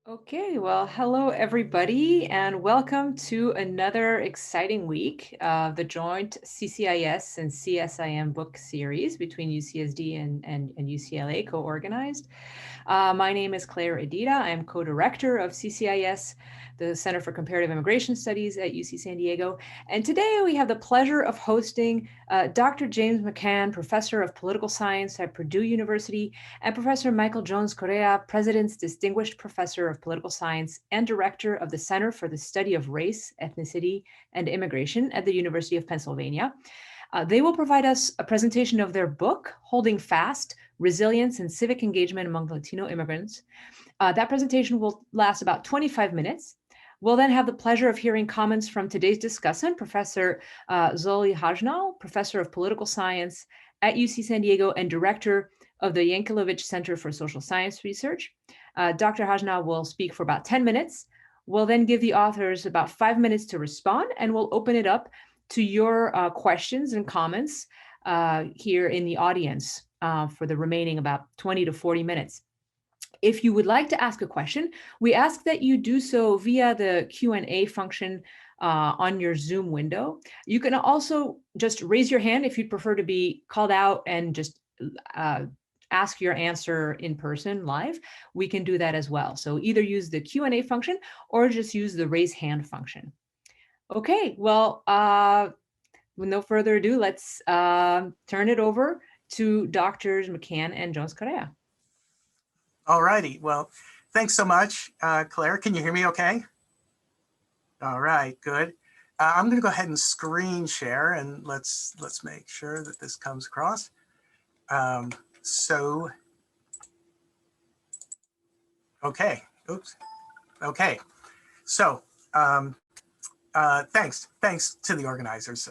Okay, well, hello everybody, and welcome to another exciting week of the joint CCIS and CSIM book series between UCSD and UCLA co-organized. My name is Claire Edita. I am co-director of CCIS, the Center for Comparative Immigration Studies at UC San Diego. And today we have the pleasure of hosting Dr. James McCann, professor of political science at Purdue University, and Professor Michael Jones-Correa, President's Distinguished Professor of Political Science and Director of the Center for the Study of Race, Ethnicity, and Immigration at the University of Pennsylvania. They will provide us a presentation of their book, Holding Fast, Resilience and Civic Engagement Among Latino Immigrants. That presentation will last about 25 minutes. We'll then have the pleasure of hearing comments from today's discussant, Professor Zoli Hajnal, Professor of Political Science at UC San Diego and Director of the Yankelovich Center for Social Science Research. Dr. Hajnal will speak for about 10 minutes. We'll then give the authors about 5 minutes to respond, and we'll open it up to your questions and comments here in the audience for the remaining about 20 to 40 minutes. If you would like to ask a question, we ask that you do so via the Q&A function on your Zoom window. You can also just raise your hand if you'd prefer to be called out and just ask your answer in person live. We can do that as well. So either use the Q&A function or just use the raise hand function. Okay, well, with no further ado, let's turn it over to Drs. McCann and Jones-Correa. All righty. Well, thanks so much, Claire. Can you hear me okay? All right, good. I'm going to go ahead and screen share, and let's make sure that this comes across. Okay. Oops. Okay. So thanks to the organizers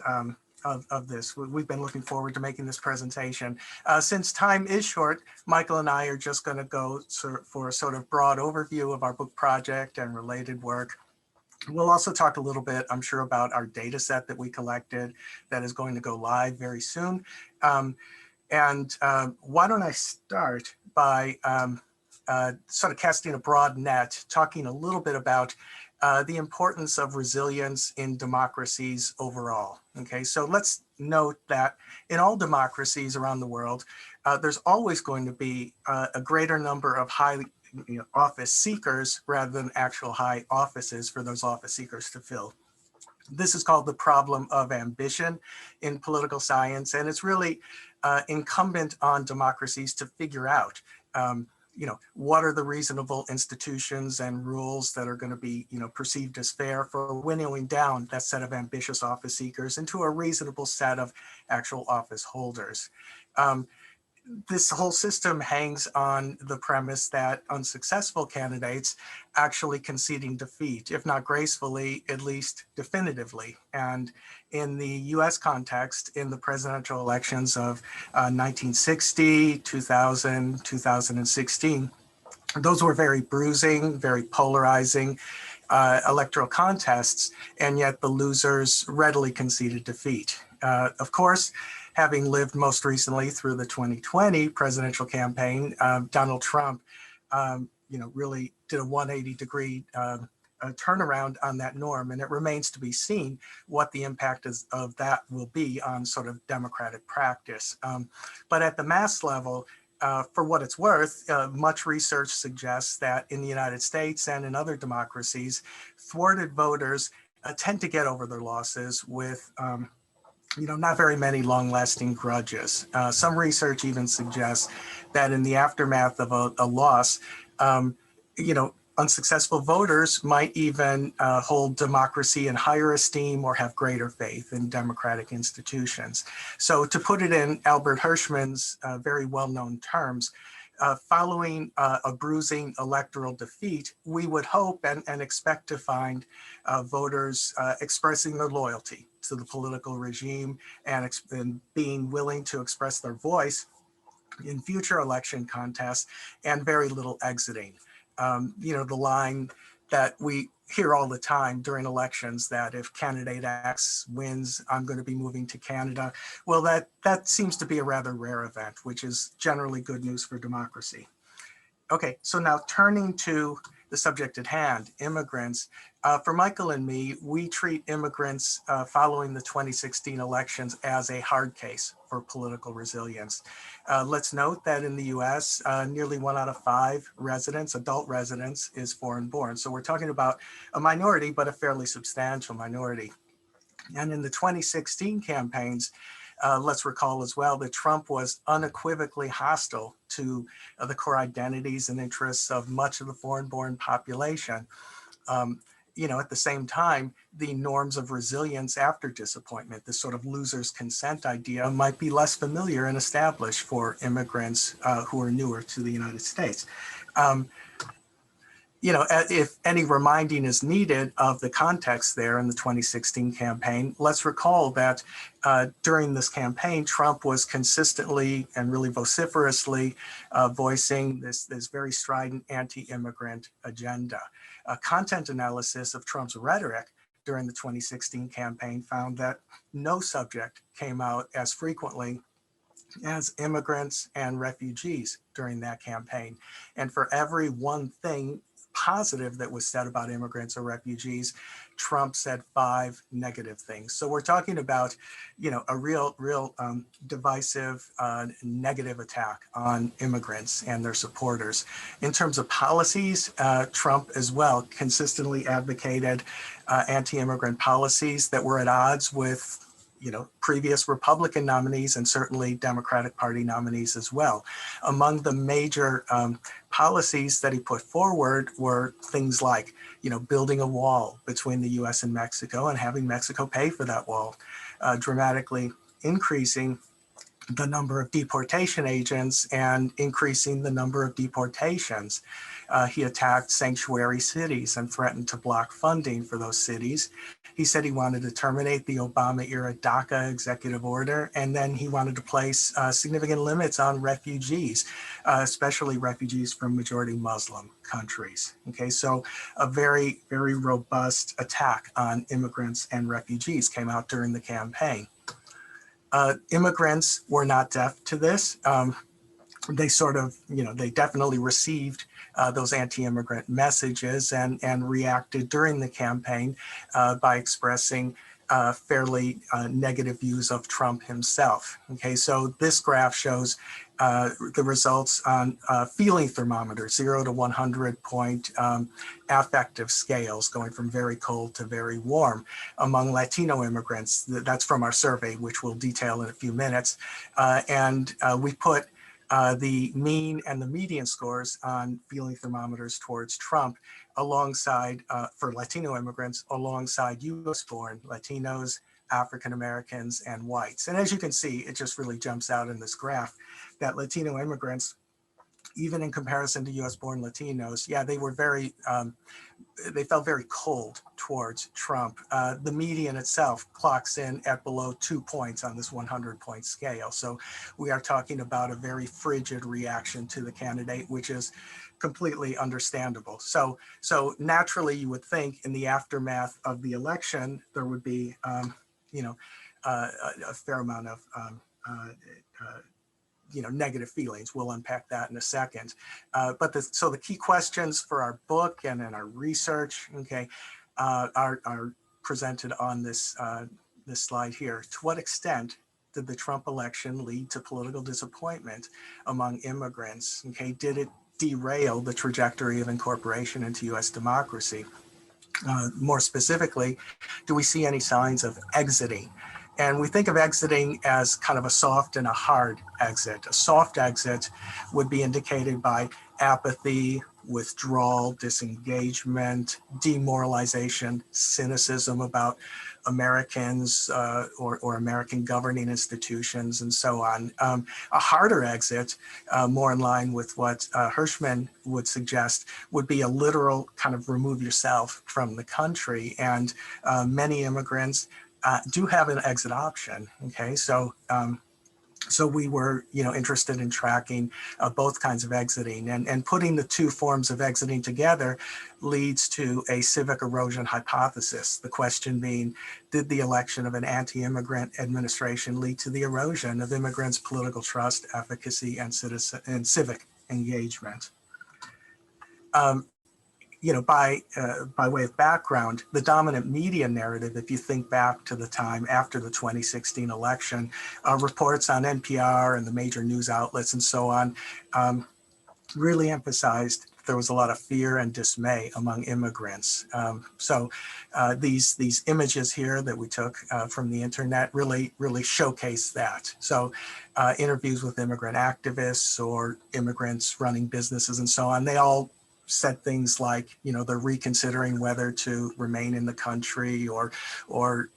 of this. We've been looking forward to making this presentation. Since time is short, Michael and I are just going to go for a sort of broad overview of our book project and related work. We'll also talk a little bit, I'm sure, about our data set that we collected that is going to go live very soon. Why don't I start by sort of casting a broad net, talking a little bit about the importance of resilience in democracies overall. Okay, so let's note that in all democracies around the world, there's always going to be a greater number of high office seekers rather than actual high offices for those office seekers to fill. This is called the problem of ambition in political science, and it's really incumbent on democracies to figure out what are the reasonable institutions and rules that are going to be, perceived as fair for winnowing down that set of ambitious office seekers into a reasonable set of actual office holders. This whole system hangs on the premise that unsuccessful candidates actually conceding defeat, if not gracefully, at least definitively. And in the US context, in the presidential elections of 1960, 2000, 2016, those were very bruising, very polarizing electoral contests, and yet the losers readily conceded defeat. Of course, having lived most recently through the 2020 presidential campaign, Donald Trump, really did a 180-degree turnaround on that norm, and it remains to be seen what the impact of that will be on sort of democratic practice. But at the mass level, for what it's worth, much research suggests that in the United States and in other democracies, thwarted voters tend to get over their losses with not very many long-lasting grudges. Some research even suggests that in the aftermath of a loss, unsuccessful voters might even hold democracy in higher esteem or have greater faith in democratic institutions. So to put it in Albert Hirschman's very well-known terms, following a bruising electoral defeat, we would hope and expect to find voters expressing their loyalty to the political regime and being willing to express their voice in future election contests, and very little exiting. The line that we hear all the time during elections, that if candidate X wins, I'm going to be moving to Canada. Well, that seems to be a rather rare event, which is generally good news for democracy. Okay, so now turning to the subject at hand, immigrants. For Michael and me, we treat immigrants following the 2016 elections as a hard case for political resilience. Let's note that in the US, nearly 1 out of 5 residents, adult residents, is foreign born. So we're talking about a minority, but a fairly substantial minority. And in the 2016 campaigns, let's recall as well that Trump was unequivocally hostile to the core identities and interests of much of the foreign-born population. At the same time, the norms of resilience after disappointment, this sort of loser's consent idea, might be less familiar and established for immigrants who are newer to the United States. If any reminding is needed of the context there in the 2016 campaign, let's recall that during this campaign, Trump was consistently and really vociferously voicing this very strident anti-immigrant agenda. Content analysis of Trump's rhetoric during the 2016 campaign found that no subject came out as frequently as immigrants and refugees during that campaign. And for every one thing positive that was said about immigrants or refugees, Trump said 5 negative things. So we're talking about, a real divisive, negative attack on immigrants and their supporters. In terms of policies, Trump as well consistently advocated anti-immigrant policies that were at odds with previous Republican nominees and certainly Democratic Party nominees as well. Among the major policies that he put forward were things like, building a wall between the US and Mexico and having Mexico pay for that wall, dramatically increasing the number of deportation agents and increasing the number of deportations. He attacked sanctuary cities and threatened to block funding for those cities. He said he wanted to terminate the Obama-era DACA executive order, and then he wanted to place significant limits on refugees, especially refugees from majority Muslim countries. Okay, so a very, very robust attack on immigrants and refugees came out during the campaign. Immigrants were not deaf to this. They they definitely received those anti-immigrant messages and reacted during the campaign by expressing fairly negative views of Trump himself. Okay, so this graph shows the results on feeling thermometer, 0 to 100 point affective scales, going from very cold to very warm among Latino immigrants. That's from our survey, which we'll detail in a few minutes. We put the mean and the median scores on feeling thermometers towards Trump alongside, for Latino immigrants, alongside US-born Latinos, African Americans, and whites. And as you can see, it just really jumps out in this graph that Latino immigrants, even in comparison to US-born Latinos, they were they felt very cold towards Trump. The median itself clocks in at below 2 points on this 100-point scale. So we are talking about a very frigid reaction to the candidate, which is completely understandable. So naturally, you would think in the aftermath of the election, there would be, a fair amount of negative feelings. We'll unpack that in a second. So the key questions for our book and in our research, are presented on this slide here. To what extent did the Trump election lead to political disappointment among immigrants? Okay, did it derail the trajectory of incorporation into U.S. democracy? More specifically, do we see any signs of exiting? And we think of exiting as kind of a soft and a hard exit. A soft exit would be indicated by apathy, withdrawal, disengagement, demoralization, cynicism about Americans or American governing institutions, and so on. A harder exit, more in line with what Hirschman would suggest, would be a literal kind of remove yourself from the country. And many immigrants do have an exit option. Okay, so we were, interested in tracking both kinds of exiting, and putting the two forms of exiting together leads to a civic erosion hypothesis. The question being, did the election of an anti-immigrant administration lead to the erosion of immigrants' political trust, efficacy, and civic engagement? by way of background, the dominant media narrative, if you think back to the time after the 2016 election, reports on NPR and the major news outlets and so on, really emphasized there was a lot of fear and dismay among immigrants. These images here that we took from the internet really showcase that. So interviews with immigrant activists or immigrants running businesses and so on, they all said things like, they're reconsidering whether to remain in the country, or they're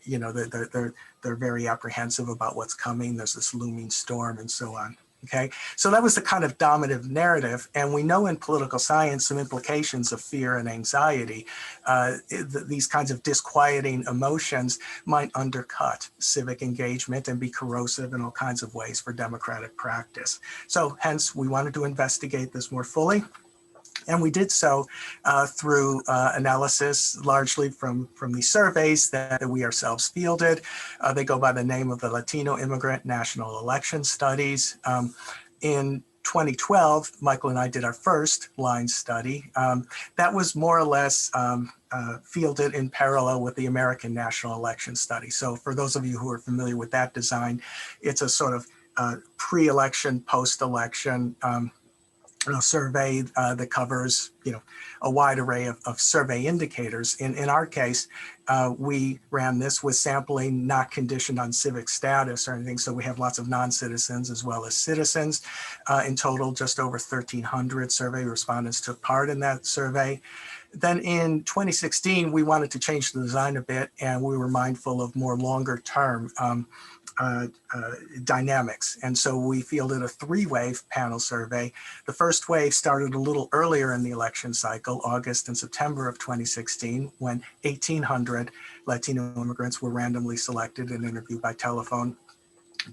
very apprehensive about what's coming. There's this looming storm and so on. Okay, so that was the kind of dominative narrative. And we know in political science some implications of fear and anxiety. These kinds of disquieting emotions might undercut civic engagement and be corrosive in all kinds of ways for democratic practice. So hence, we wanted to investigate this more fully. And we did so through analysis, largely from these surveys that we ourselves fielded. They go by the name of the Latino Immigrant National Election Studies. In 2012, Michael and I did our first line study. That was more or less fielded in parallel with the American National Election Study. So for those of you who are familiar with that design, it's a sort of pre-election, post-election survey that covers a wide array of survey indicators. In our case, we ran this with sampling not conditioned on civic status or anything, so we have lots of non-citizens as well as citizens. In total, just over 1,300 survey respondents took part in that survey. Then in 2016, we wanted to change the design a bit, and we were mindful of more longer term dynamics. And so we fielded a 3-wave panel survey. The first wave started a little earlier in the election cycle, August and September of 2016, when 1,800 Latino immigrants were randomly selected and interviewed by telephone.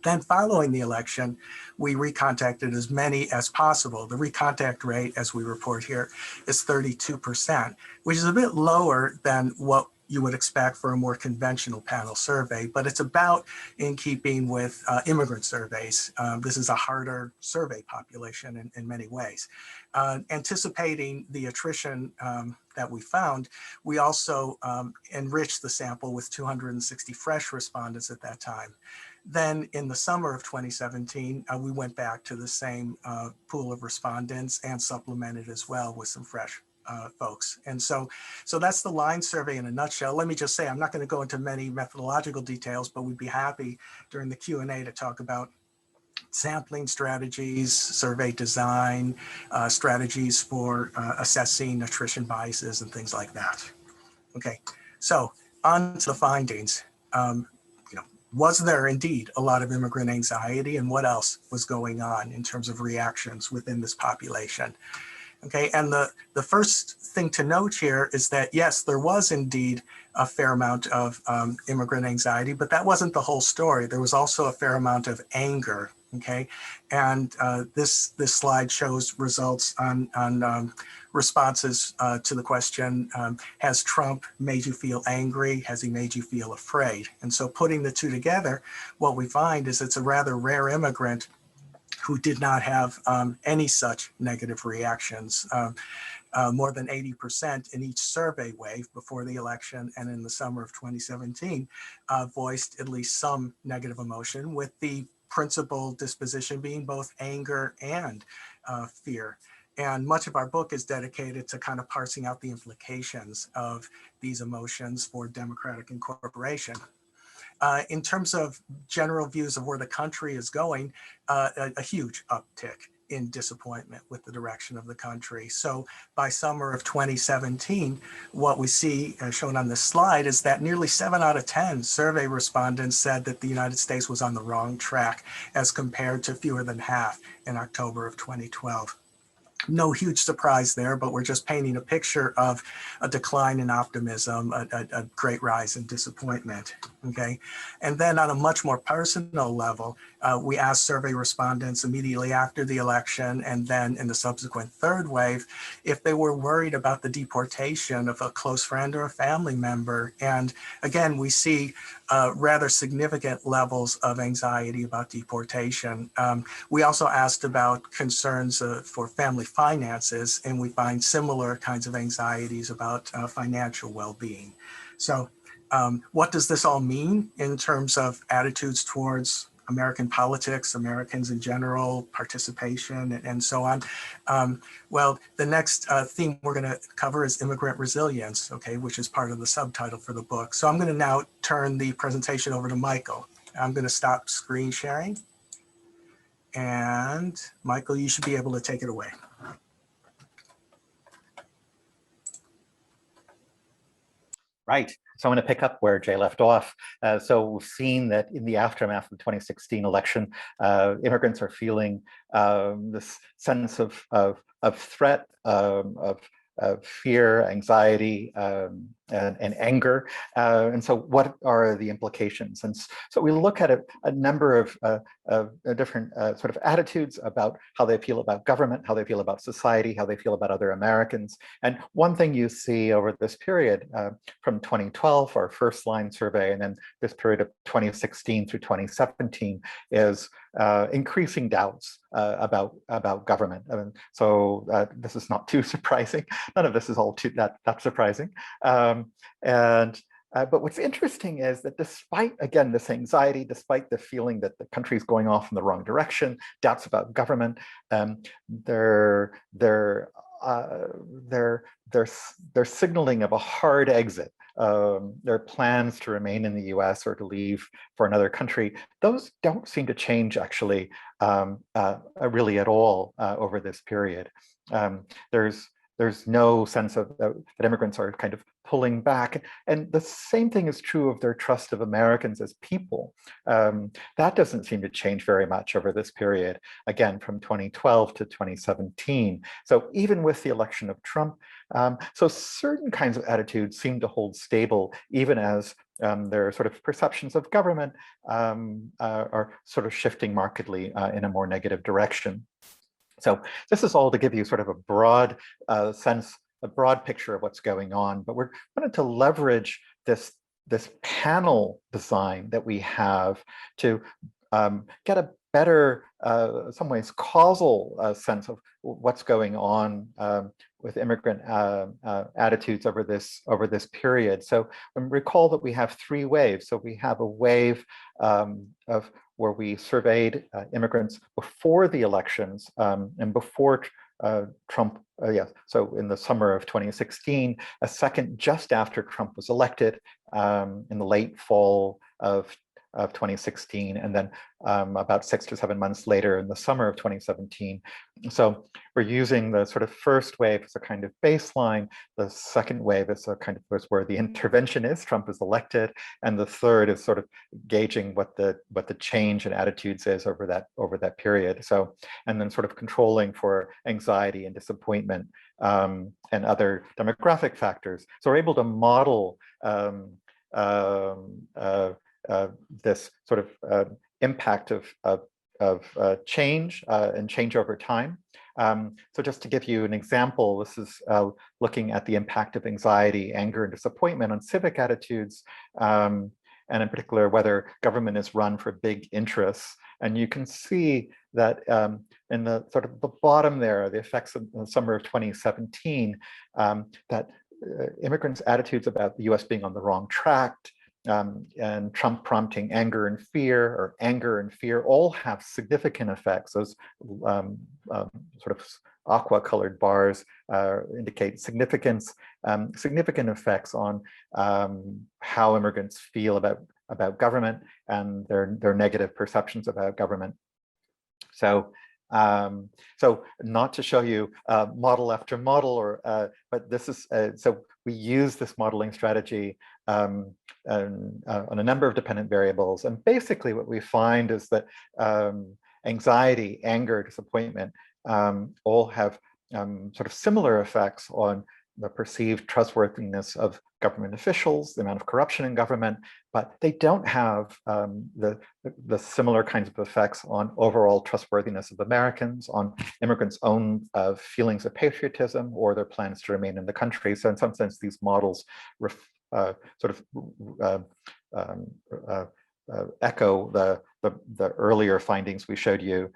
Then following the election, we recontacted as many as possible. The recontact rate, as we report here, is 32%, which is a bit lower than what you would expect for a more conventional panel survey, but it's about in keeping with immigrant surveys. This is a harder survey population in many ways. Anticipating the attrition that we found, we also enriched the sample with 260 fresh respondents at that time. Then in the summer of 2017, we went back to the same pool of respondents and supplemented as well with some fresh folks. And so that's the line survey in a nutshell. Let me just say, I'm not going to go into many methodological details, but we'd be happy during the Q&A to talk about sampling strategies, survey design, strategies for assessing attrition biases and things like that. Okay, so on to the findings. Was there indeed a lot of immigrant anxiety, and what else was going on in terms of reactions within this population? Okay, and the first thing to note here is that, yes, there was indeed a fair amount of immigrant anxiety, but that wasn't the whole story. There was also a fair amount of anger, okay? And this slide shows results on responses to the question, has Trump made you feel angry? Has he made you feel afraid? And so putting the two together, what we find is it's a rather rare immigrant who did not have any such negative reactions. More than 80% in each survey wave before the election and in the summer of 2017 voiced at least some negative emotion, with the principal disposition being both anger and fear. And much of our book is dedicated to kind of parsing out the implications of these emotions for democratic incorporation. In terms of general views of where the country is going, a huge uptick in disappointment with the direction of the country. So by summer of 2017, what we see shown on this slide is that nearly 7 out of 10 survey respondents said that the United States was on the wrong track, as compared to fewer than half in October of 2012. No huge surprise there, but we're just painting a picture of a decline in optimism, a great rise in disappointment, okay? And then on a much more personal level, We asked survey respondents immediately after the election and then in the subsequent third wave if they were worried about the deportation of a close friend or a family member. And again, we see rather significant levels of anxiety about deportation. We also asked about concerns for family finances, and we find similar kinds of anxieties about financial well-being. So what does this all mean in terms of attitudes towards American politics, Americans in general, participation, and so on? Well, the next theme we're going to cover is immigrant resilience, okay, which is part of the subtitle for the book. So I'm going to now turn the presentation over to Michael. I'm going to stop screen sharing. And Michael, you should be able to take it away. Right. So I'm going to pick up where Jay left off. So we've seen that in the aftermath of the 2016 election, immigrants are feeling this sense of threat, of fear, anxiety, and anger. And so what are the implications? And so we look at a number of different sort of attitudes about how they feel about government, how they feel about society, how they feel about other Americans. And one thing you see over this period from 2012, our first line survey, and then this period of 2016 through 2017 is increasing doubts about government. And so this is not too surprising. None of this is all too that surprising. But what's interesting is that despite, again, this anxiety, despite the feeling that the country is going off in the wrong direction, doubts about government, they're signaling of a hard exit. Their plans to remain in the US or to leave for another country, those don't seem to change actually really at all over this period. There's no sense of that immigrants are kind of pulling back. And the same thing is true of their trust of Americans as people. That doesn't seem to change very much over this period, again, from 2012 to 2017. So even with the election of Trump, so certain kinds of attitudes seem to hold stable, even as their sort of perceptions of government are sort of shifting markedly in a more negative direction. So this is all to give you sort of a broad sense, a broad picture of what's going on, but we're wanting to leverage this panel design that we have to get a better, some ways, causal sense of what's going on with immigrant attitudes over this period. So recall that we have three waves. So we have a wave of where we surveyed immigrants before the elections and before Trump, so in the summer of 2016, a second just after Trump was elected in the late fall of 2016, and then about 6 to 7 months later in the summer of 2017. So we're using the sort of first wave as a kind of baseline. The second wave is a kind of where the intervention is, Trump is elected, and the third is sort of gauging what the change in attitudes is over that period. So, and then sort of controlling for anxiety and disappointment and other demographic factors. So we're able to model this sort of impact of change and change over time. So just to give you an example, this is looking at the impact of anxiety, anger, and disappointment on civic attitudes, and in particular, whether government is run for big interests. And you can see that in the sort of the bottom there, the effects of the summer of 2017, that immigrants' attitudes about the US being on the wrong track, and Trump prompting anger and fear, all have significant effects. Those sort of aqua-colored bars indicate significant effects on how immigrants feel about government and their negative perceptions about government. So, so not to show you model after model, but this is so we use this modeling strategy on a number of dependent variables, and basically what we find is that anxiety, anger, disappointment all have sort of similar effects on the perceived trustworthiness of government officials, the amount of corruption in government, but they don't have the similar kinds of effects on overall trustworthiness of Americans, on immigrants' own feelings of patriotism or their plans to remain in the country. So in some sense, these models echo the earlier findings we showed you.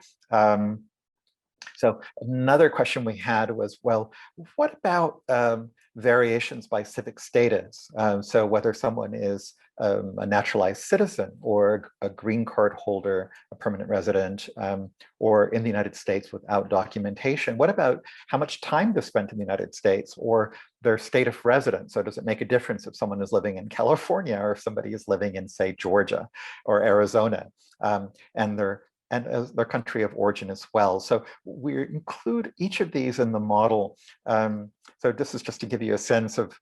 So another question we had was, well, what about variations by civic status? So whether someone is a naturalized citizen or a green card holder, a permanent resident, or in the United States without documentation, what about how much time they spent in the United States or their state of residence? So does it make a difference if someone is living in California or if somebody is living in, say, Georgia or Arizona, and their country of origin as well? So we include each of these in the model. So this is just to give you a sense of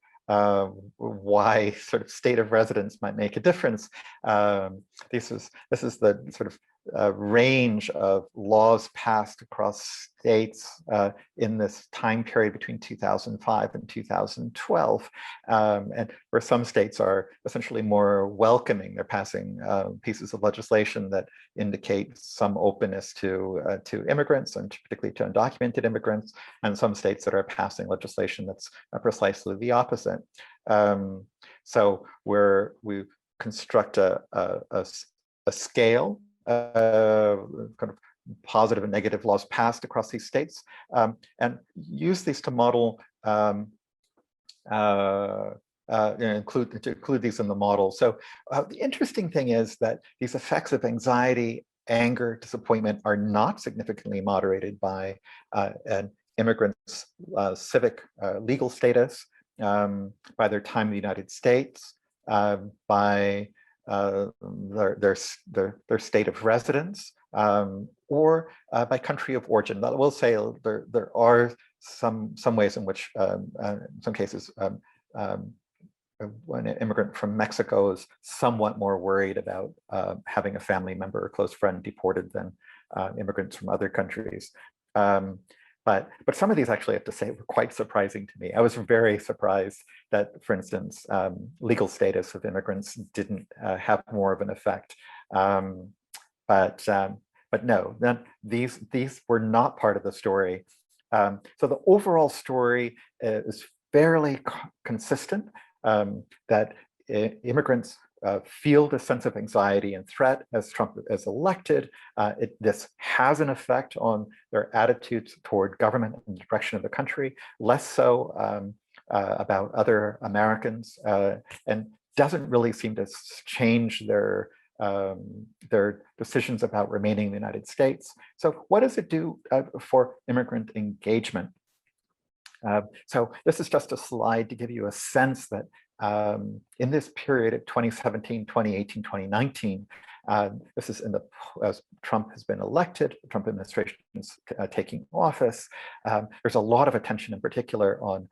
why sort of state of residence might make a difference. This is the sort of range of laws passed across states in this time period between 2005 and 2012. And where some states are essentially more welcoming, they're passing pieces of legislation that indicate some openness to immigrants, and particularly to undocumented immigrants, and some states that are passing legislation that's precisely the opposite. So we construct a scale, kind of positive and negative laws passed across these states, and use these to model, include these in the model. So the interesting thing is that these effects of anxiety, anger, disappointment are not significantly moderated by an immigrant's civic legal status, by their time in the United States, by their state of residence, or by country of origin. I will say there are some ways in which, in some cases, when an immigrant from Mexico is somewhat more worried about having a family member or close friend deported than immigrants from other countries. But some of these, actually, I have to say, were quite surprising to me. I was very surprised that, for instance, legal status of immigrants didn't have more of an effect. But no, these were not part of the story. So the overall story is fairly consistent, that immigrants feel the sense of anxiety and threat as Trump is elected. This has an effect on their attitudes toward government and the direction of the country, less so about other Americans, and doesn't really seem to change their decisions about remaining in the United States. So what does it do for immigrant engagement? So this is just a slide to give you a sense that in this period of 2017, 2018, 2019, this is as Trump has been elected, the Trump administration is taking office. There's a lot of attention in particular on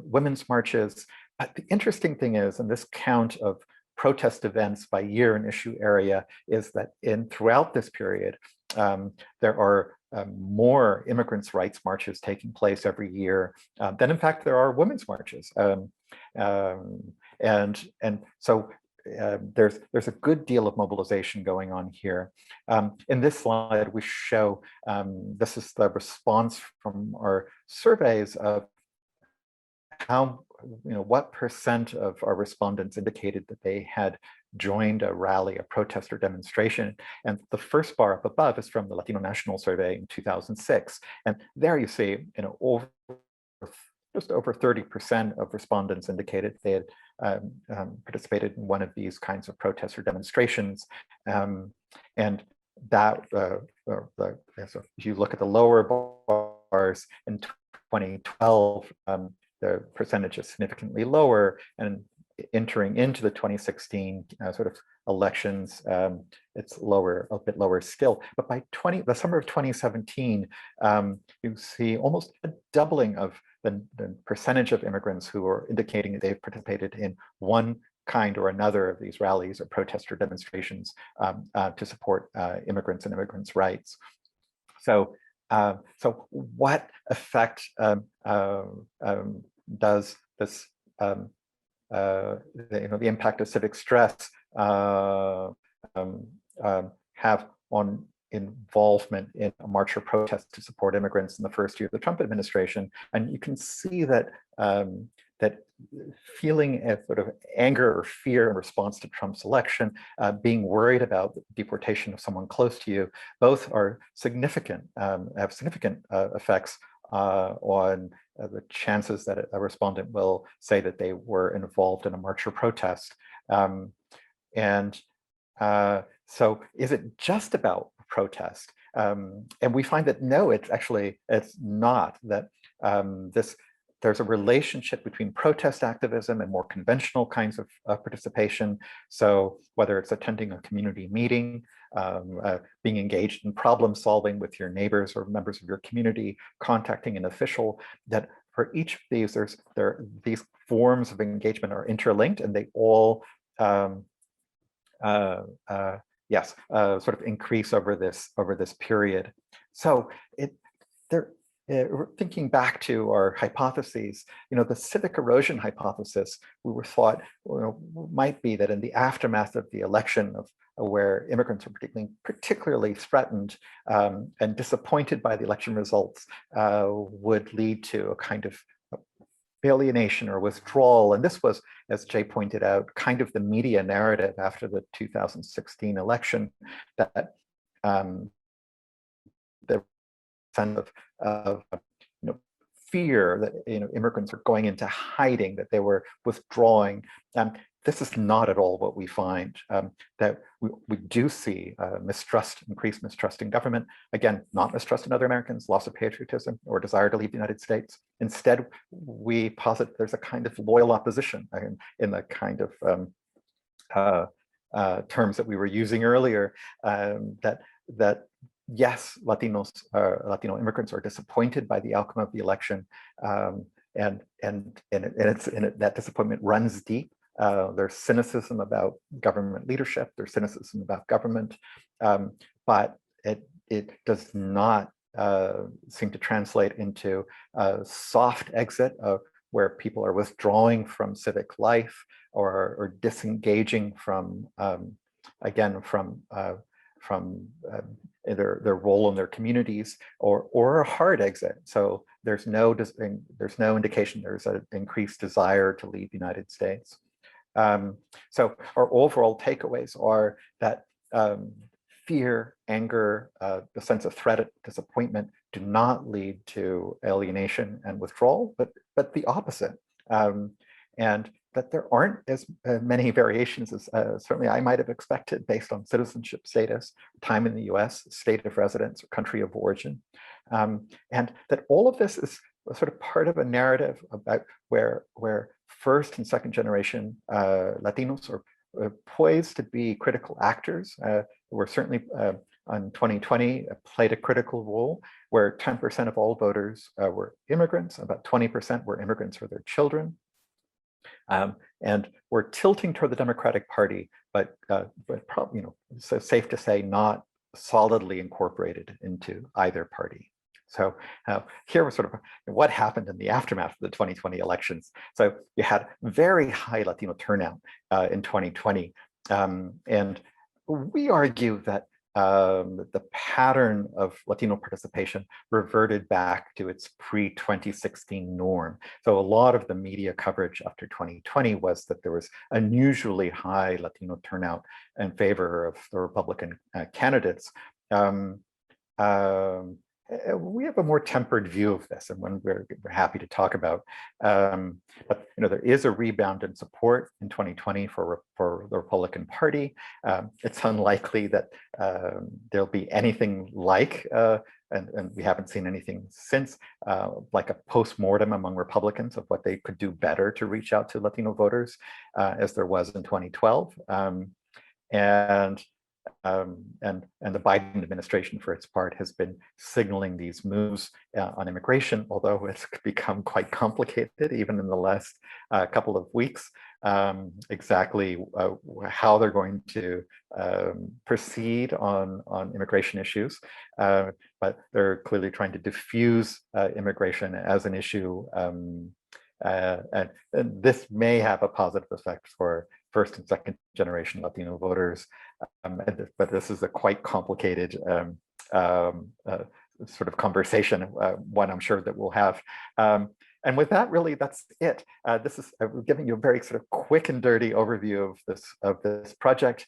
women's marches. But the interesting thing is, in this count of protest events by year and issue area, is that throughout this period, there are more immigrants' rights marches taking place every year than, in fact, there are women's marches. And so there's a good deal of mobilization going on here. In this slide, we show, this is the response from our surveys of what percent of our respondents indicated that they had joined a rally, a protest or demonstration. And the first bar up above is from the Latino National Survey in 2006. And there you see, just over 30% of respondents indicated they had participated in one of these kinds of protests or demonstrations. And that, if you look at the lower bars in 2012, the percentage is significantly lower, and entering into the 2016 sort of elections, it's lower, a bit lower still. But by the summer of 2017, you see almost a doubling of the percentage of immigrants who are indicating that they've participated in one kind or another of these rallies or protests or demonstrations to support immigrants and immigrants' rights. So what effect does this the impact of civic stress have on involvement in a march or protest to support immigrants in the first year of the Trump administration? And you can see that that feeling of sort of anger or fear in response to Trump's election, being worried about the deportation of someone close to you, both are significant, have significant effects on the chances that a respondent will say that they were involved in a march or protest. So is it just about protest? And we find that no, it's not, that there's a relationship between protest activism and more conventional kinds of participation. So whether it's attending a community meeting, being engaged in problem solving with your neighbors or members of your community, contacting an official, that for each of these, these forms of engagement are interlinked, and they all sort of increase over this period. So thinking back to our hypotheses, the civic erosion hypothesis, we were thought might be that in the aftermath of the election, where immigrants are particularly threatened and disappointed by the election results, would lead to a kind of alienation or withdrawal. And this was, as Jay pointed out, kind of the media narrative after the 2016 election, that the sense of fear that immigrants were going into hiding, that they were withdrawing. This is not at all what we find. That we do see increased mistrust in government. Again, not mistrust in other Americans, loss of patriotism or desire to leave the United States. Instead, we posit there's a kind of loyal opposition in the kind of terms that we were using earlier, that yes, Latino immigrants are disappointed by the outcome of the election, and that disappointment runs deep. There's cynicism about government leadership, there's cynicism about government, but it does not seem to translate into a soft exit where people are withdrawing from civic life or disengaging from, their role in their communities, or a hard exit. So there's no indication there's an increased desire to leave the United States. So our overall takeaways are that fear, anger, the sense of threat, disappointment do not lead to alienation and withdrawal, but the opposite. And that there aren't as many variations as certainly I might have expected based on citizenship status, time in the US, state of residence, or country of origin. And that all of this is sort of part of a narrative about where first and second generation Latinos are poised to be critical actors. We're certainly in 2020 played a critical role, where 10% of all voters were immigrants, about 20% were immigrants for their children. And we're tilting toward the Democratic Party, but probably, so safe to say, not solidly incorporated into either party. So here was sort of what happened in the aftermath of the 2020 elections. So you had very high Latino turnout in 2020. And we argue that the pattern of Latino participation reverted back to its pre-2016 norm. So a lot of the media coverage after 2020 was that there was unusually high Latino turnout in favor of the Republican candidates. We have a more tempered view of this, and one we're happy to talk about. But there is a rebound in support in 2020 for the Republican Party. It's unlikely that there'll be anything like, and we haven't seen anything since, like a post-mortem among Republicans of what they could do better to reach out to Latino voters, as there was in 2012. And the Biden administration, for its part, has been signaling these moves on immigration, although it's become quite complicated even in the last couple of weeks, exactly how they're going to proceed on immigration issues. But they're clearly trying to diffuse immigration as an issue and this may have a positive effect for first and second generation Latino voters, but this is a quite complicated sort of conversation, one I'm sure that we'll have. And with that, really, that's it. This is we're giving you a very sort of quick and dirty overview of this project.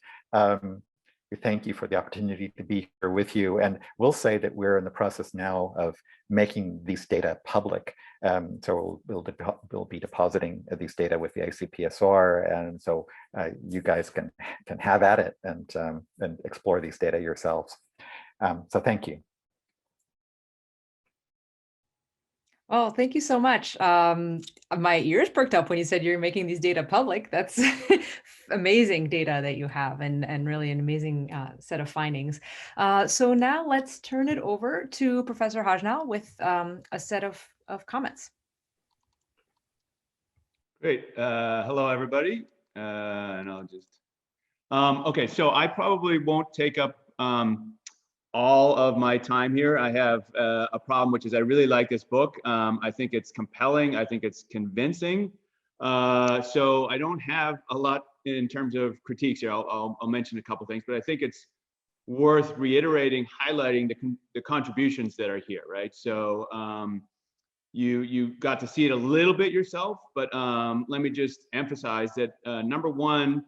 We thank you for the opportunity to be here with you, and we'll say that we're in the process now of making these data public. So we'll be depositing these data with the ICPSR, and so you guys can have at it and explore these data yourselves. So thank you. Oh, thank you so much. My ears perked up when you said you're making these data public. That's amazing data that you have, and really an amazing set of findings. So now let's turn it over to Professor Hajnal with a set of comments. Great. Hello, everybody. And I'll just, okay, so I probably won't take up all of my time here. I have a problem, which is I really like this book. I think it's compelling. I think it's convincing. So I don't have a lot in terms of critiques here. I'll mention a couple things, but I think it's worth reiterating, highlighting the contributions that are here, right? So you got to see it a little bit yourself, but let me just emphasize that number one,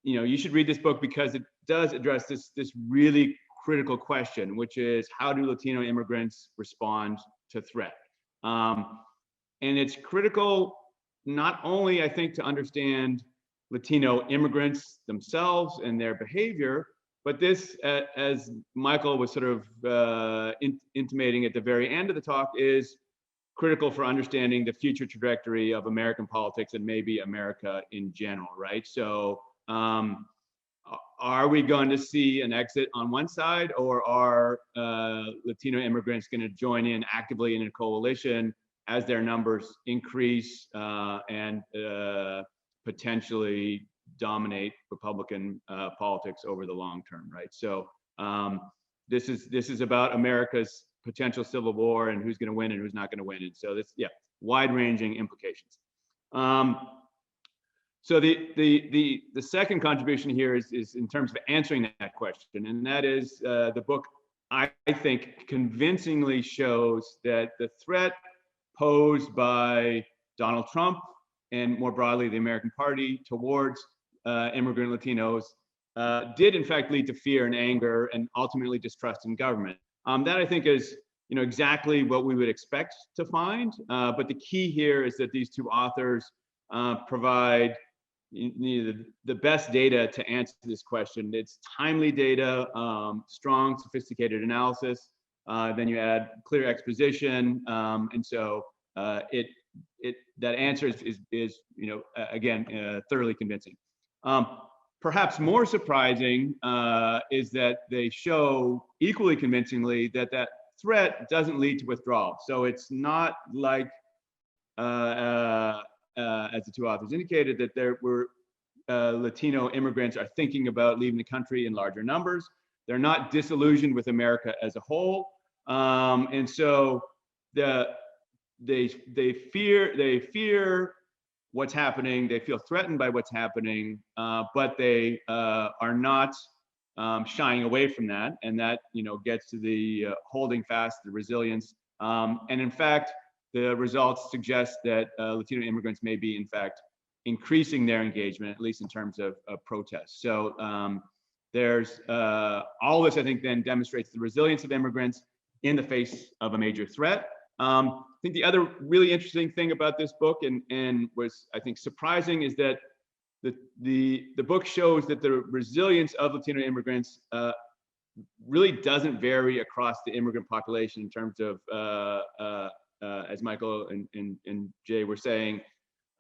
you should read this book because it does address this really critical question, which is how do Latino immigrants respond to threat? And it's critical not only, I think, to understand Latino immigrants themselves and their behavior, but this, as Michael was sort of intimating at the very end of the talk, is critical for understanding the future trajectory of American politics and maybe America in general, right? So are we going to see an exit on one side, or are Latino immigrants going to join in actively in a coalition as their numbers increase and potentially dominate Republican politics over the long term, right? So this is about America's potential civil war and who's going to win and who's not going to win. And so this, yeah, wide-ranging implications. So the second contribution here is in terms of answering that question, and that is the book, I think, convincingly shows that the threat posed by Donald Trump and more broadly the American Party towards immigrant Latinos did in fact lead to fear and anger and ultimately distrust in government. That I think is exactly what we would expect to find, but the key here is that these two authors provide the best data to answer this question. It's timely data, strong, sophisticated analysis. Then you add clear exposition, and so that answer is again thoroughly convincing. Perhaps more surprising is that they show equally convincingly that threat doesn't lead to withdrawal. So it's not like as the two authors indicated, that there were Latino immigrants are thinking about leaving the country in larger numbers. They're not disillusioned with America as a whole, and so they fear what's happening. They feel threatened by what's happening, but they are not shying away from that, and that gets to the holding fast, the resilience, and in fact, the results suggest that Latino immigrants may be, in fact, increasing their engagement, at least in terms of protests. So there's all this, I think, then demonstrates the resilience of immigrants in the face of a major threat. I think the other really interesting thing about this book, and was, I think, surprising, is that the book shows that the resilience of Latino immigrants really doesn't vary across the immigrant population in terms of as Michael and Jay were saying,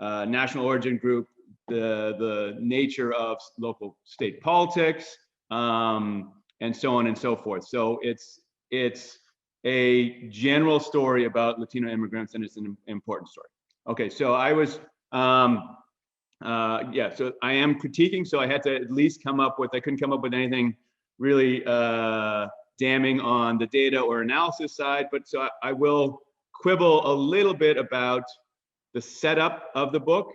national origin group, the nature of local state politics, and so on and so forth. So it's a general story about Latino immigrants, and it's an important story. Okay, so I was, yeah, so I am critiquing, so I had to at least come up with, I couldn't come up with anything really damning on the data or analysis side, but so I will quibble a little bit about the setup of the book,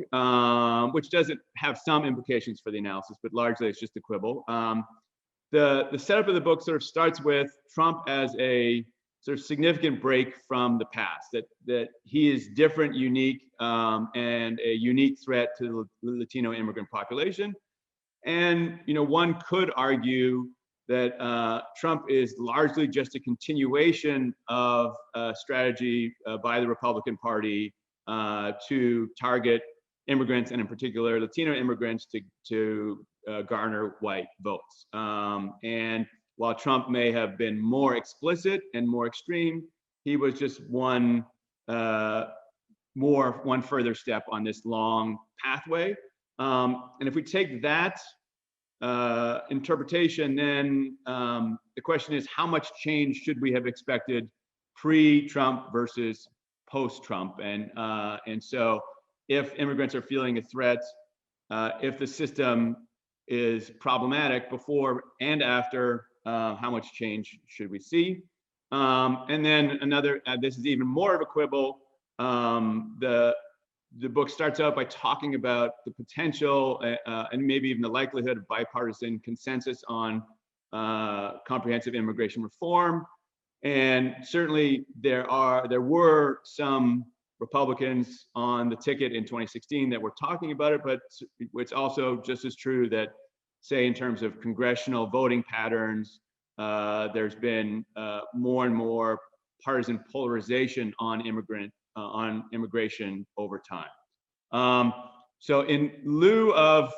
which doesn't have some implications for the analysis, but largely it's just a quibble. The setup of the book sort of starts with Trump as a sort of significant break from the past, that he is different, unique, and a unique threat to the Latino immigrant population. And one could argue that Trump is largely just a continuation of a strategy by the Republican Party to target immigrants, and in particular Latino immigrants, to garner white votes. And while Trump may have been more explicit and more extreme, he was just one further step on this long pathway. And if we take that interpretation, then the question is, how much change should we have expected pre-Trump versus post-Trump? And so if immigrants are feeling a threat, if the system is problematic before and after, how much change should we see? And then another, this is even more of a quibble. The book starts out by talking about the potential and maybe even the likelihood of bipartisan consensus on comprehensive immigration reform. And certainly there were some Republicans on the ticket in 2016 that were talking about it, but it's also just as true that, say, in terms of congressional voting patterns, there's been more and more partisan polarization on immigration over time. So in lieu of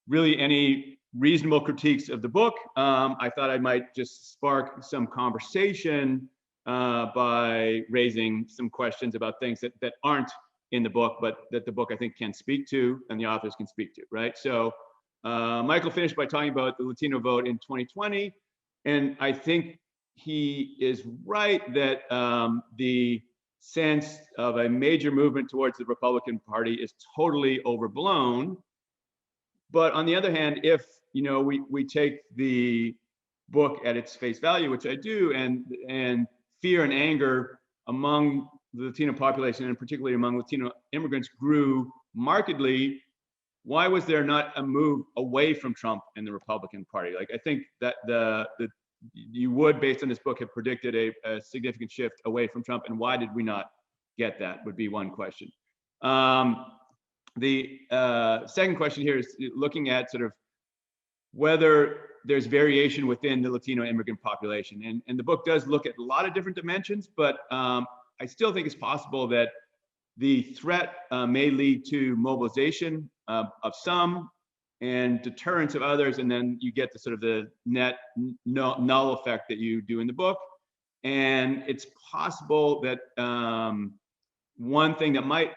really any reasonable critiques of the book, I thought I might just spark some conversation by raising some questions about things that aren't in the book, but that the book, I think, can speak to and the authors can speak to, right? So Michael finished by talking about the Latino vote in 2020, and I think he is right that the sense of a major movement towards the Republican Party is totally overblown. But on the other hand, if we take the book at its face value, which I do, and fear and anger among the Latino population, and particularly among Latino immigrants, grew markedly, why was there not a move away from Trump and the Republican Party? Like, I think that you would, based on this book, have predicted a significant shift away from Trump, and why did we not get that would be one question. The second question here is looking at sort of whether there's variation within the Latino immigrant population. And the book does look at a lot of different dimensions, but I still think it's possible that the threat may lead to mobilization of some and deterrence of others, and then you get the sort of the net null effect that you do in the book. And it's possible that one thing that might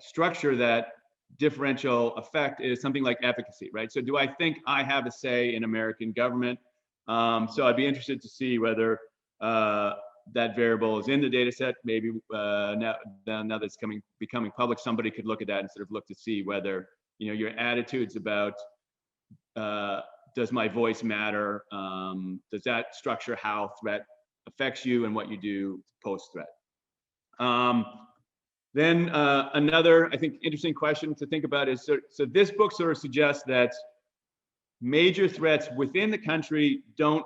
structure that differential effect is something like efficacy, right? So do I think I have a say in American government? So I'd be interested to see whether that variable is in the data set. Maybe now that it's becoming public, somebody could look at that and sort of look to see whether your attitudes about does my voice matter? Does that structure how threat affects you and what you do post-threat? Then another, I think, interesting question to think about is, so this book sort of suggests that major threats within the country don't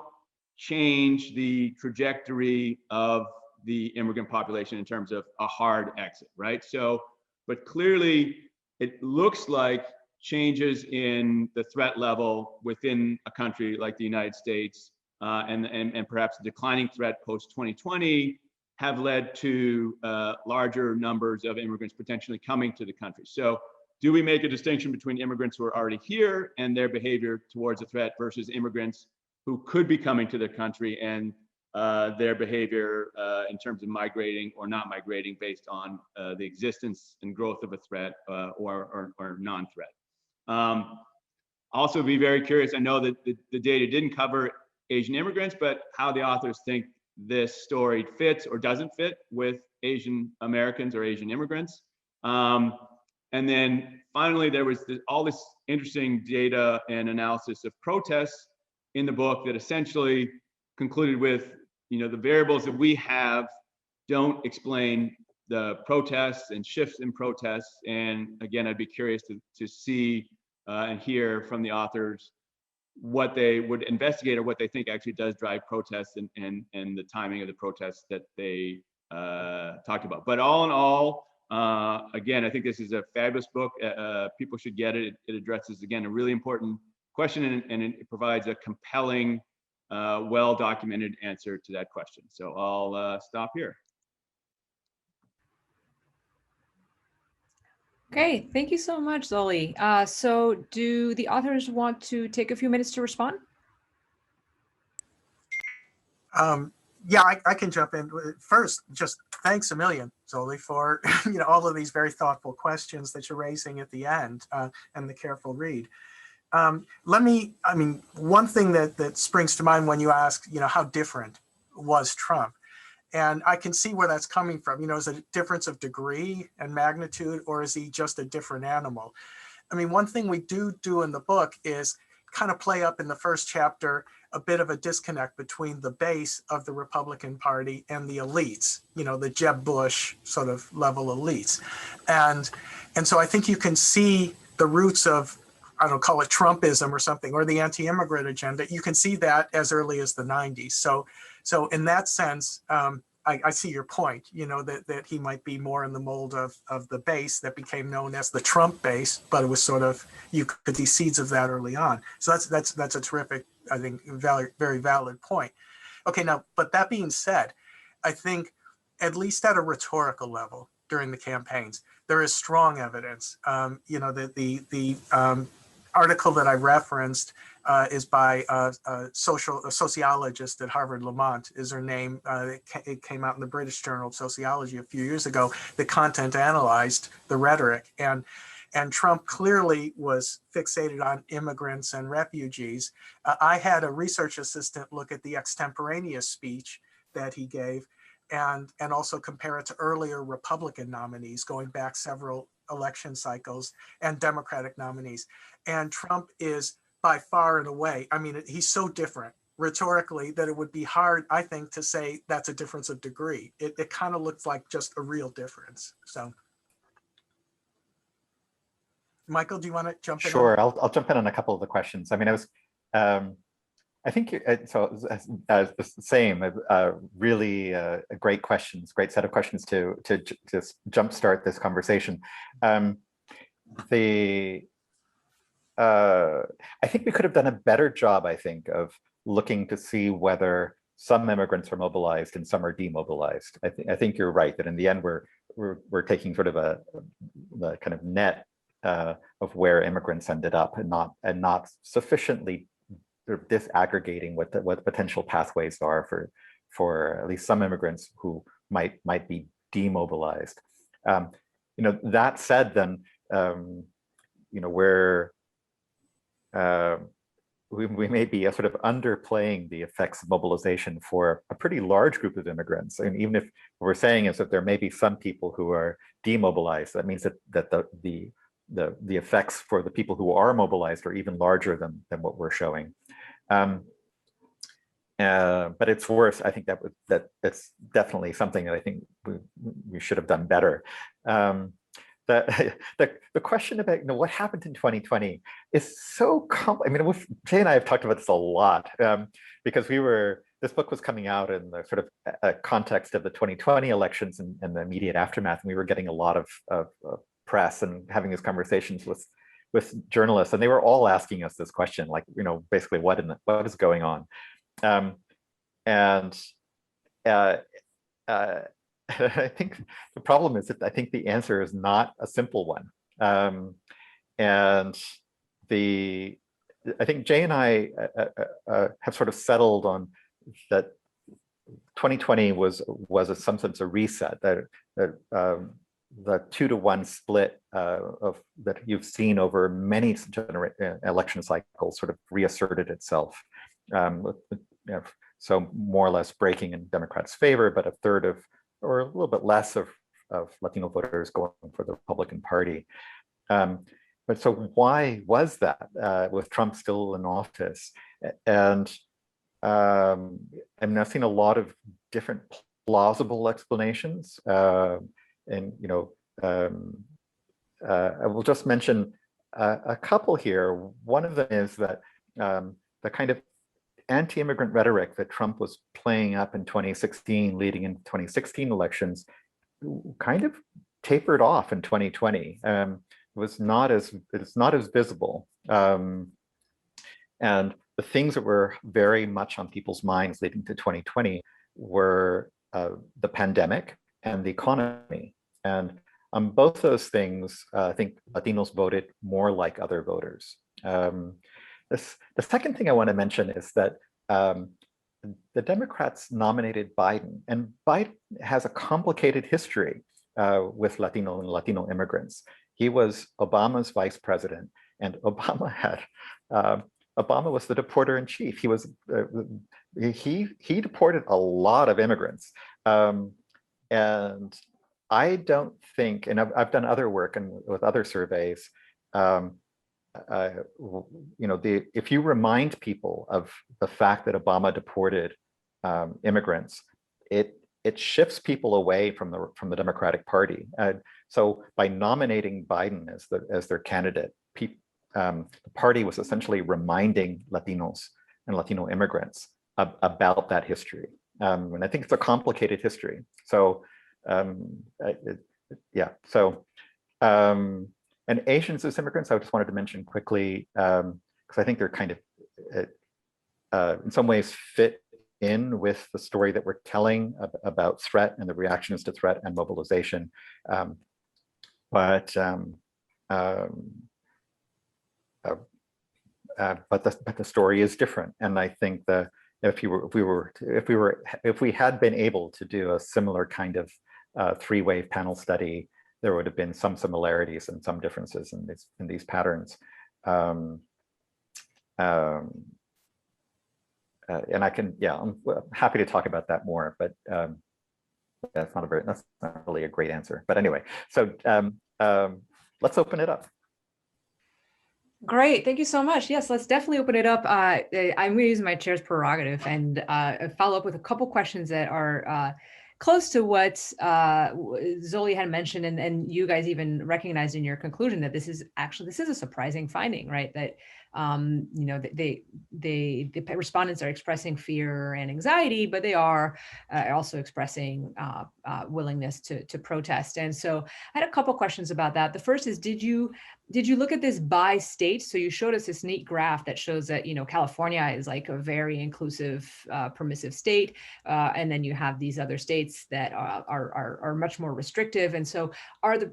change the trajectory of the immigrant population in terms of a hard exit, right? So, but clearly it looks like changes in the threat level within a country like the United States and perhaps a declining threat post-2020 have led to larger numbers of immigrants potentially coming to the country. So do we make a distinction between immigrants who are already here and their behavior towards a threat versus immigrants who could be coming to the country and their behavior in terms of migrating or not migrating based on the existence and growth of a threat or non-threat? Also be very curious, I know that the data didn't cover Asian immigrants, but how the authors think this story fits or doesn't fit with Asian Americans or Asian immigrants. And then finally, there was all this interesting data and analysis of protests in the book that essentially concluded with, the variables that we have don't explain the protests and shifts in protests. And again, I'd be curious to see and hear from the authors what they would investigate or what they think actually does drive protests and the timing of the protests that they talked about. But all in all, again, I think this is a fabulous book. People should get it. It addresses, again, a really important question, and it provides a compelling, well-documented answer to that question. So I'll stop here. Okay, thank you so much, Zoli. So do the authors want to take a few minutes to respond? Yeah, I can jump in. First, just thanks a million, Zoli, for all of these very thoughtful questions that you're raising at the end and the careful read. One thing that springs to mind when you ask, how different was Trump? And I can see where that's coming from. Is it a difference of degree and magnitude, or is he just a different animal? One thing we do in the book is kind of play up in the first chapter a bit of a disconnect between the base of the Republican Party and the elites, the Jeb Bush sort of level elites. And so I think you can see the roots of, I don't call it Trumpism or something, or the anti-immigrant agenda. You can see that as early as the 90s. So in that sense, I see your point, that he might be more in the mold of the base that became known as the Trump base, but it was sort of, you could see seeds of that early on. So that's a terrific, I think, very valid point. Okay, now, but that being said, I think at least at a rhetorical level during the campaigns, there is strong evidence. The article that I referenced is by a sociologist at Harvard, Lamont is her name. It came out in the British Journal of Sociology a few years ago. The content analyzed the rhetoric, and Trump clearly was fixated on immigrants and refugees. I had a research assistant look at the extemporaneous speech that he gave and also compare it to earlier Republican nominees going back several election cycles and Democratic nominees. And Trump is by far and away, he's so different rhetorically that it would be hard, I think, to say that's a difference of degree. It kind of looks like just a real difference. So, Michael, do you want to jump in? Sure, I'll jump in on a couple of the questions. I think so. The same, really great questions, great set of questions to just jumpstart this conversation. I think we could have done a better job, I think, of looking to see whether some immigrants are mobilized and some are demobilized. I think you're right that in the end we're taking sort of the kind of net of where immigrants ended up and not sufficiently sort of disaggregating what the potential pathways are for at least some immigrants who might be demobilized. That said, then we may be sort of underplaying the effects of mobilization for a pretty large group of immigrants. And even if what we're saying is that there may be some people who are demobilized, that means that the effects for the people who are mobilized are even larger than what we're showing. But it's worth, I think that's definitely something that I think we should have done better. The question about what happened in 2020 is so complex. Jay and I have talked about this a lot because this book was coming out in the sort of context of the 2020 elections and the immediate aftermath, and we were getting a lot of press and having these conversations with journalists, and they were all asking us this question, like, basically what is going on, I think the problem is that I think the answer is not a simple one. And I think Jay and I have sort of settled on that 2020 was in some sense a reset, that the 2-to-1 split that you've seen over many election cycles sort of reasserted itself. So more or less breaking in Democrats' favor, but a third of, or a little bit less of Latino voters going for the Republican Party. But so why was that with Trump still in office? And I've seen a lot of different plausible explanations. and I will just mention a couple here. One of them is that the kind of anti-immigrant rhetoric that Trump was playing up in 2016, leading into 2016 elections, kind of tapered off in 2020. It's not as visible. And the things that were very much on people's minds leading to 2020 were the pandemic and the economy. And on both those things, I think Latinos voted more like other voters. The second thing I want to mention is that the Democrats nominated Biden, and Biden has a complicated history with Latino and Latino immigrants. He was Obama's vice president, and Obama was the deporter in chief. He was he deported a lot of immigrants, and I don't think, and I've done other work and with other surveys. If you remind people of the fact that Obama deported immigrants, it shifts people away from the Democratic Party. So by nominating Biden as their candidate, the party was essentially reminding Latinos and Latino immigrants about that history. And I think it's a complicated history. So and Asians as immigrants, I just wanted to mention quickly, because I think they're kind of, in some ways, fit in with the story that we're telling about threat and the reactions to threat and mobilization. But the story is different, and I think that if we had been able to do a similar kind of three-wave panel study, there would have been some similarities and some differences in these patterns. And I'm happy to talk about that more, but that's not really a great answer. But anyway, so let's open it up. Great, thank you so much. Yes, let's definitely open it up. I'm going to use my chair's prerogative and follow up with a couple questions that are close to what Zoli had mentioned, and you guys even recognized in your conclusion that this is a surprising finding, right? That the respondents are expressing fear and anxiety, but they are also expressing willingness to protest. And so I had a couple questions about that. The first is, did you look at this by state? So you showed us this neat graph that shows that, California is like a very inclusive, permissive state. And then you have these other states that are much more restrictive. And so are the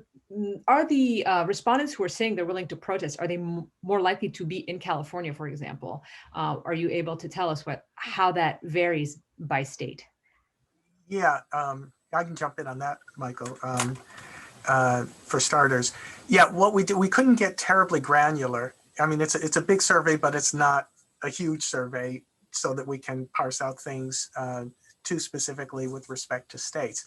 respondents who are saying they're willing to protest, are they more likely to be in California, for example? Are you able to tell us how that varies by state? Yeah, I can jump in on that, Michael. For starters, what we did, we couldn't get terribly granular. I mean, it's a big survey, but it's not a huge survey, so that we can parse out things too specifically with respect to states.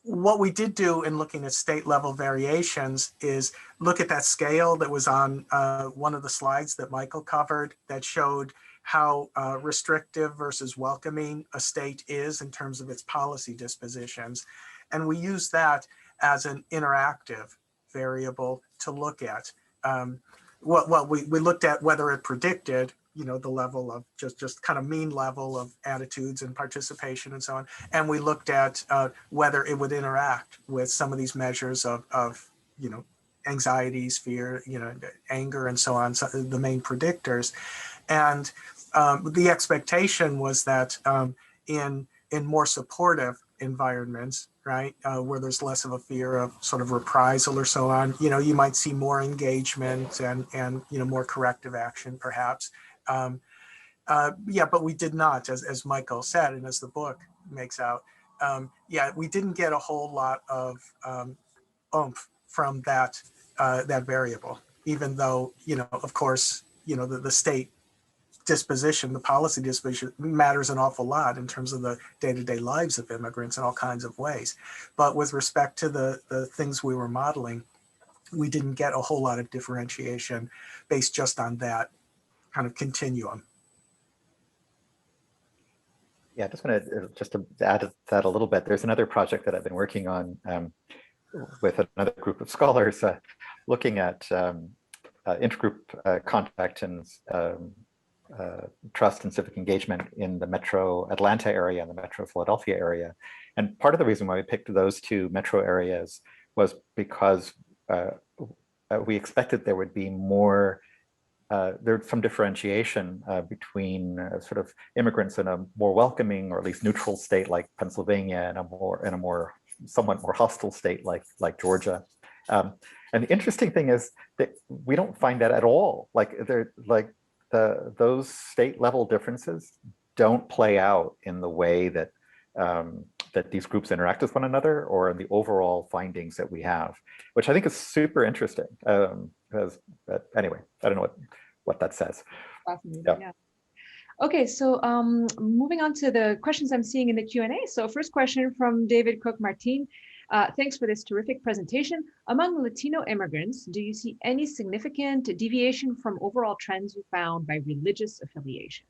What we did do in looking at state level variations is look at that scale that was on one of the slides that Michael covered that showed how restrictive versus welcoming a state is in terms of its policy dispositions. And we use that as an interactive variable to look at. We looked at whether it predicted, the level of just kind of mean level of attitudes and participation and so on. And we looked at whether it would interact with some of these measures of anxieties, fear, anger, and so on, so the main predictors. And the expectation was that in more supportive environments, right, where there's less of a fear of sort of reprisal or so on, you might see more engagement and more corrective action, perhaps. But we did not, as Michael said, and as the book makes out, we didn't get a whole lot of oomph from that variable, even though, of course, the state disposition, the policy disposition matters an awful lot in terms of the day-to-day lives of immigrants in all kinds of ways. But with respect to the things we were modeling, we didn't get a whole lot of differentiation based just on that kind of continuum. Yeah, just to add to that a little bit, there's another project that I've been working on with another group of scholars looking at intergroup contact and trust and civic engagement in the metro Atlanta area and the metro Philadelphia area. And part of the reason why we picked those two metro areas was because we expected there would be more there's some differentiation between sort of immigrants in a more welcoming or at least neutral state like Pennsylvania and a more somewhat more hostile state like Georgia. And the interesting thing is that we don't find that at all. Those state level differences don't play out in the way that that these groups interact with one another or in the overall findings that we have, which I think is super interesting. But anyway, I don't know what that says. Yeah. Okay, so moving on to the questions I'm seeing in the Q&A. So first question from David Cook Martin. Thanks for this terrific presentation. Among Latino immigrants, do you see any significant deviation from overall trends you found by religious affiliation?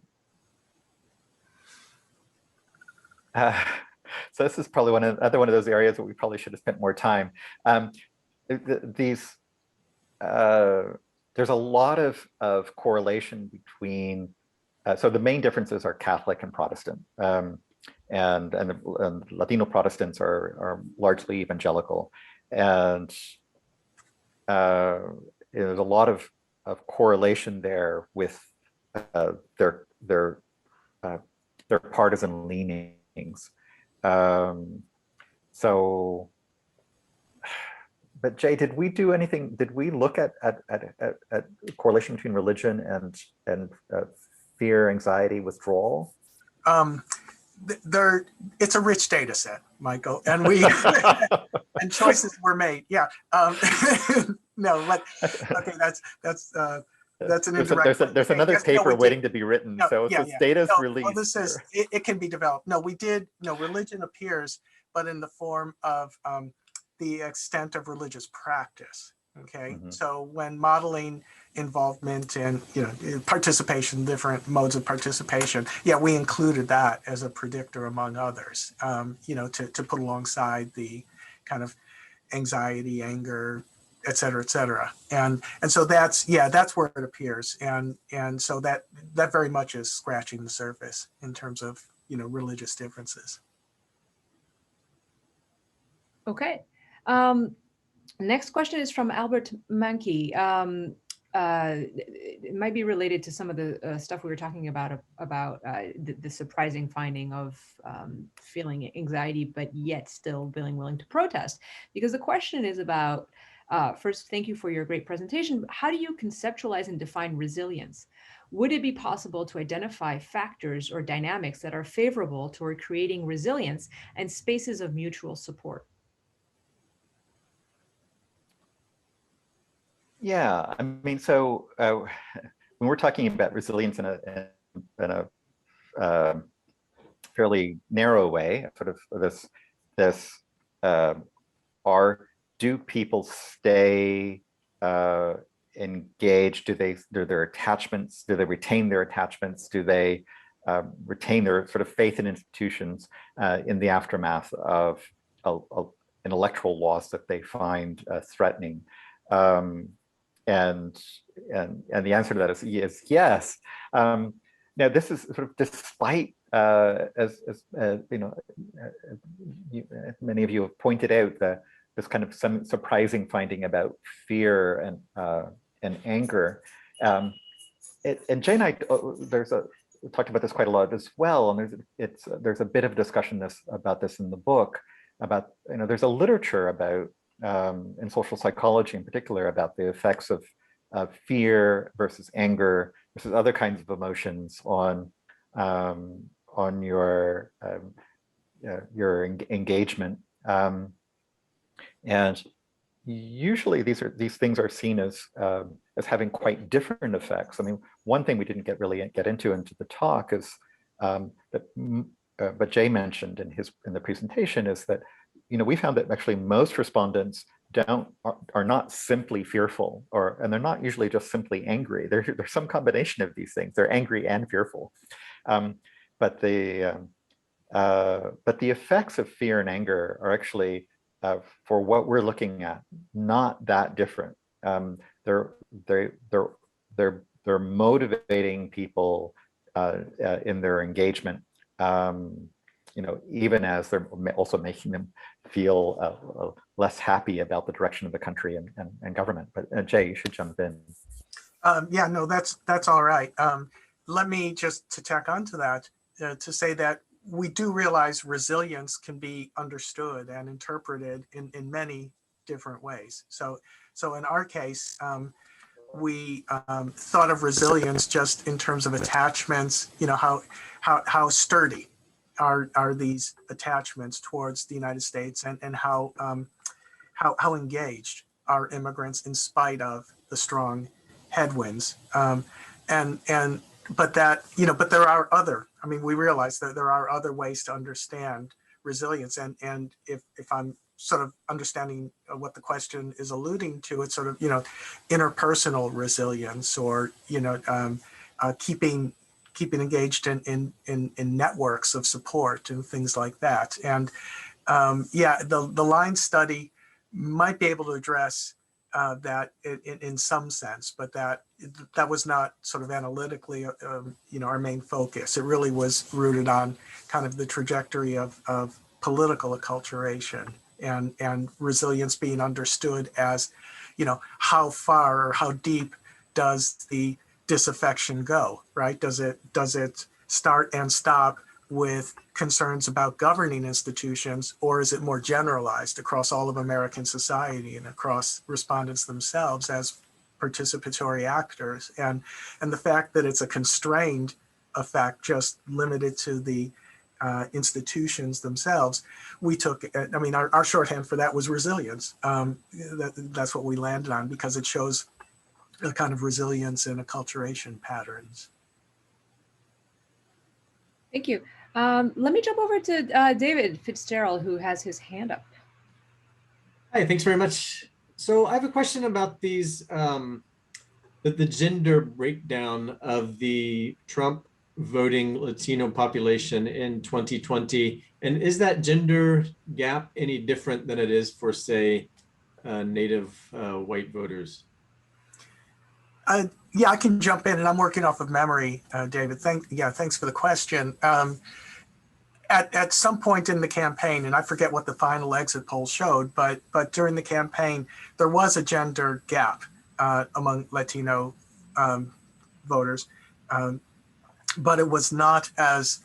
So this is probably another one of those areas that we probably should have spent more time. There's a lot of correlation between, so the main differences are Catholic and Protestant, and Latino Protestants are largely evangelical, and there's a lot of correlation there with their partisan leanings. So. But Jay, did we do anything? Did we look at correlation between religion and fear, anxiety, withdrawal? It's a rich data set, Michael, and we and choices were made. Yeah. No, but okay, that's an indirect. There's another paper waiting to be written. No, so yeah, this data's released. Well, this is it can be developed. No, we did. No, religion appears, but in the form of the extent of religious practice. Okay, so when modeling involvement and participation, different modes of participation, yeah, we included that as a predictor among others. To put alongside the kind of anxiety, anger, et cetera, and so that's where it appears, and so that very much is scratching the surface in terms of religious differences. Okay. Next question is from Albert Mankey. It might be related to some of the stuff we were talking about the surprising finding of feeling anxiety, but yet still feeling willing to protest. Because the question is about, first, thank you for your great presentation. How do you conceptualize and define resilience? Would it be possible to identify factors or dynamics that are favorable toward creating resilience and spaces of mutual support? Yeah, I mean, so when we're talking about resilience in a fairly narrow way, sort of do people stay engaged? Do their attachments? Do they retain their attachments? Do they retain their sort of faith in institutions in the aftermath of an electoral loss that they find threatening? And the answer to that is yes. Now, this is sort of despite, as many of you have pointed out, this kind of some surprising finding about fear and anger. And Jay and I, we talked about this quite a lot as well. And there's a bit of discussion about this in the book. About there's a literature about. In social psychology in particular, about the effects of fear versus anger versus other kinds of emotions on your engagement, and usually these things are seen as having quite different effects. I mean, one thing we didn't really get into the talk is but Jay mentioned in the presentation is that we found that actually most respondents are not simply fearful, and they're not usually just simply angry. There's some combination of these things. They're angry and fearful, but But the effects of fear and anger are actually, for what we're looking at, not that different. They're motivating people in their engagement, even as they're also making them feel less happy about the direction of the country and government. But Jay, you should jump in. Yeah, no, that's all right. Let me just to tack onto that to say that we do realize resilience can be understood and interpreted in many different ways. So in our case, we thought of resilience just in terms of attachments. How sturdy are these attachments towards the United States, and how engaged are immigrants in spite of the strong headwinds. But there are other. I mean, we realize that there are other ways to understand resilience, and if I'm sort of understanding what the question is alluding to, it's sort of interpersonal resilience, or keeping engaged in networks of support and things like that. And the line study might be able to address that in some sense, but that was not sort of analytically, our main focus. It really was rooted on kind of the trajectory of political acculturation and resilience being understood as, how far or how deep does the disaffection go, right? Does it start and stop with concerns about governing institutions, or is it more generalized across all of American society and across respondents themselves as participatory actors? And the fact that it's a constrained effect, just limited to the institutions themselves, we took, I mean, our shorthand for that was resilience. That's what we landed on, because it shows a kind of resilience and acculturation patterns. Thank you. Let me jump over to David Fitzgerald, who has his hand up. Hi, thanks very much. So I have a question about these, the gender breakdown of the Trump voting Latino population in 2020. And is that gender gap any different than it is for, say, native white voters? Yeah, I can jump in, and I'm working off of memory, David. Thanks for the question. At some point in the campaign, and I forget what the final exit poll showed, but during the campaign, there was a gender gap among Latino voters, but it was not as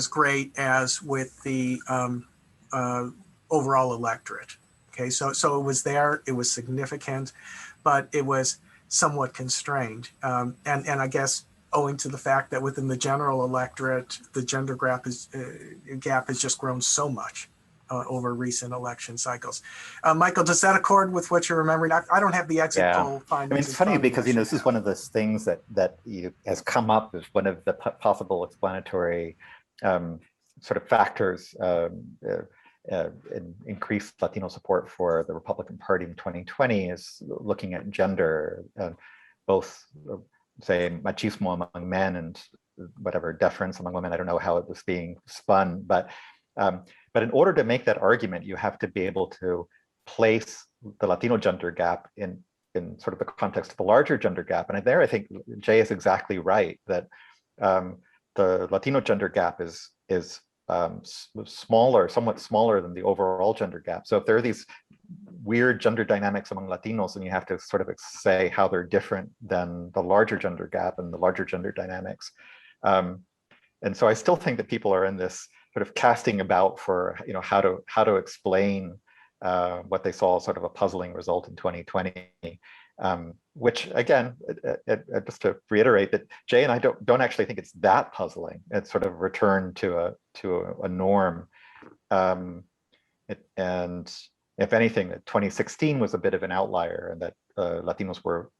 great as with the overall electorate. Okay, so it was there, it was significant, but it was somewhat constrained, and I guess owing to the fact that within the general electorate, the gender gap has just grown so much over recent election cycles. Michael, does that accord with what you're remembering? I don't have the exit poll findings. I mean, it's funny because this is one of those things that has come up as one of the possible explanatory sort of factors in increased Latino support for the Republican Party in 2020 is looking at gender, both say machismo among men and whatever deference among women. I don't know how it was being spun, but in order to make that argument, you have to be able to place the Latino gender gap in sort of the context of the larger gender gap. And there, I think Jay is exactly right that the Latino gender gap is smaller, somewhat smaller than the overall gender gap. So if there are these weird gender dynamics among Latinos, then you have to sort of say how they're different than the larger gender gap and the larger gender dynamics. And so I still think that people are in this sort of casting about for how to explain what they saw as sort of a puzzling result in 2020. Which again, just to reiterate that Jay and I don't actually think it's that puzzling. It's sort of returned to a norm, and if anything, that 2016 was a bit of an outlier, and that Latinos were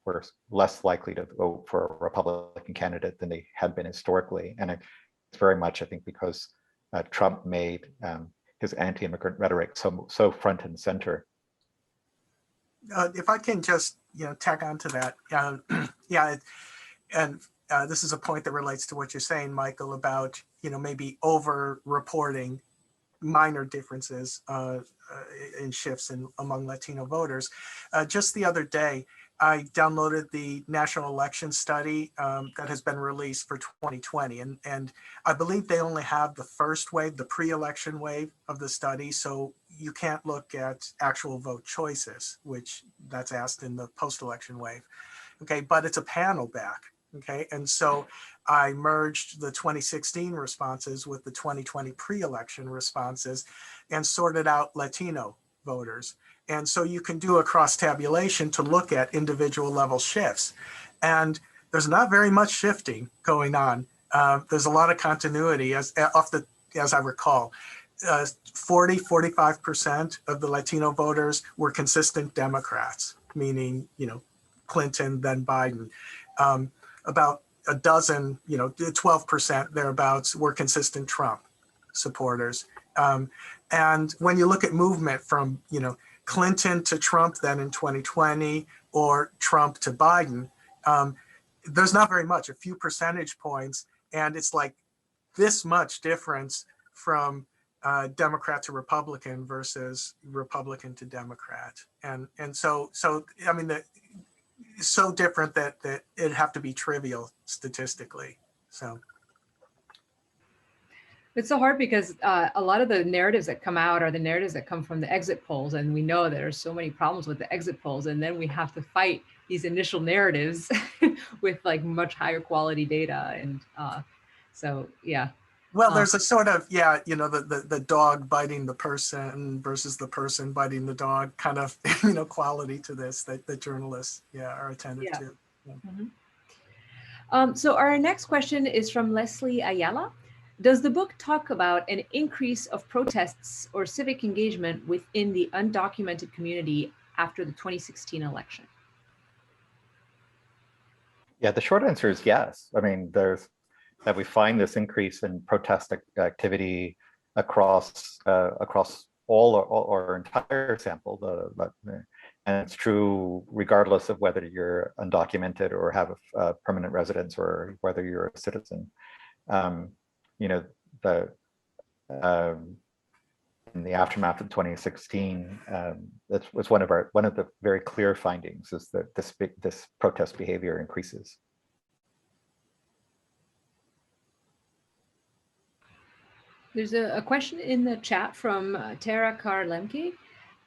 less likely to vote for a Republican candidate than they had been historically, and it's very much, I think, because Trump made his anti-immigrant rhetoric so front and center. If I can just tack on to that, and this is a point that relates to what you're saying, Michael, about, maybe over-reporting minor differences in shifts among Latino voters. Just the other day, I downloaded the national election study that has been released for 2020. And I believe they only have the first wave, the pre-election wave of the study. So you can't look at actual vote choices, which that's asked in the post-election wave. Okay, but it's a panel back. Okay, and so I merged the 2016 responses with the 2020 pre-election responses and sorted out Latino voters. And so you can do a cross tabulation to look at individual level shifts. And there's not very much shifting going on. There's a lot of continuity as I recall. 45% of the Latino voters were consistent Democrats, meaning, Clinton, then Biden. About a dozen, 12% thereabouts were consistent Trump supporters. And when you look at movement from, Clinton to Trump then in 2020 or Trump to Biden, there's not very much, a few percentage points. And it's like this much difference from Democrat to Republican versus Republican to Democrat. And so I mean, so different that it'd have to be trivial statistically. So it's so hard because a lot of the narratives that come out are the narratives that come from the exit polls, and we know there are so many problems with the exit polls, and then we have to fight these initial narratives with like much higher quality data. And so yeah. Well, there's a sort of, the dog biting the person versus the person biting the dog kind of, quality to this that the journalists, are attentive to. Yeah. Mm-hmm. So our next question is from Leslie Ayala. Does the book talk about an increase of protests or civic engagement within the undocumented community after the 2016 election? Yeah, the short answer is yes. I mean, that we find this increase in protest activity across all our entire sample, and it's true regardless of whether you're undocumented or have a permanent residence or whether you're a citizen. In the aftermath of 2016, that was one of the very clear findings, is that this protest behavior increases. There's a question in the chat from Tara Karlemke.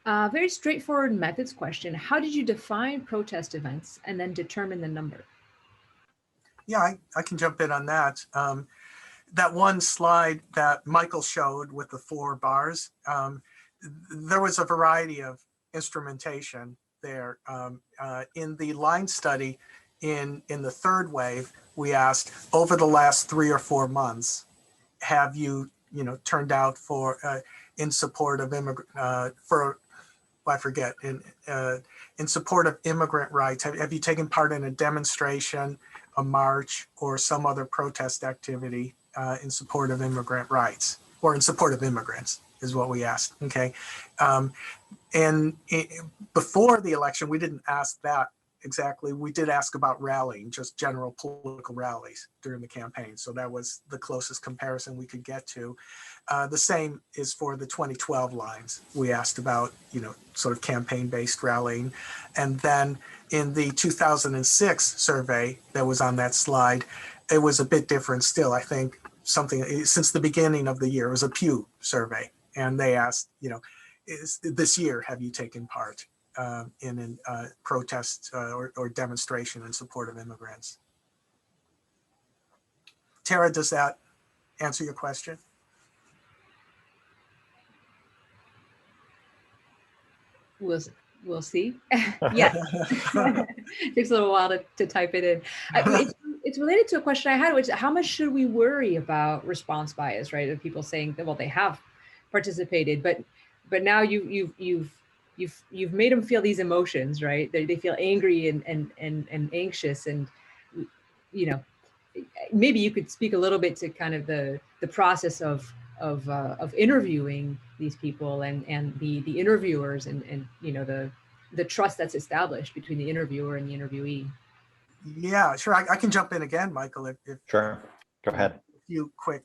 Very straightforward methods question. How did you define protest events and then determine the number? Yeah, I can jump in on that. That one slide that Michael showed with the 4 bars, there was a variety of instrumentation there. In the line study, in the third wave, we asked, over the last 3 or 4 months, have you turned out for in support of in support of immigrant rights? Have you taken part in a demonstration, a march, or some other protest activity in support of immigrant rights, or in support of immigrants, is what we asked. Okay, and before the election, we didn't ask that exactly. We did ask about rallying, just general political rallies during the campaign. So that was the closest comparison we could get to. The same is for the 2012 lines. We asked about, sort of campaign-based rallying. And then in the 2006 survey that was on that slide, it was a bit different still. I think something since the beginning of the year, it was a Pew survey. And they asked, this year, have you taken part in a protest or demonstration in support of immigrants? Tara, does that answer your question? We'll see. Yes. Takes a little while to type it in. It's related to a question I had, which is how much should we worry about response bias, right? Of people saying that, well, they have participated, but now you've made them feel these emotions, right? They feel angry and anxious, and maybe you could speak a little bit to kind of the process of interviewing these people and the interviewers and the trust that's established between the interviewer and the interviewee. Yeah, sure. I can jump in again, Michael, if Sure, go ahead. a few quick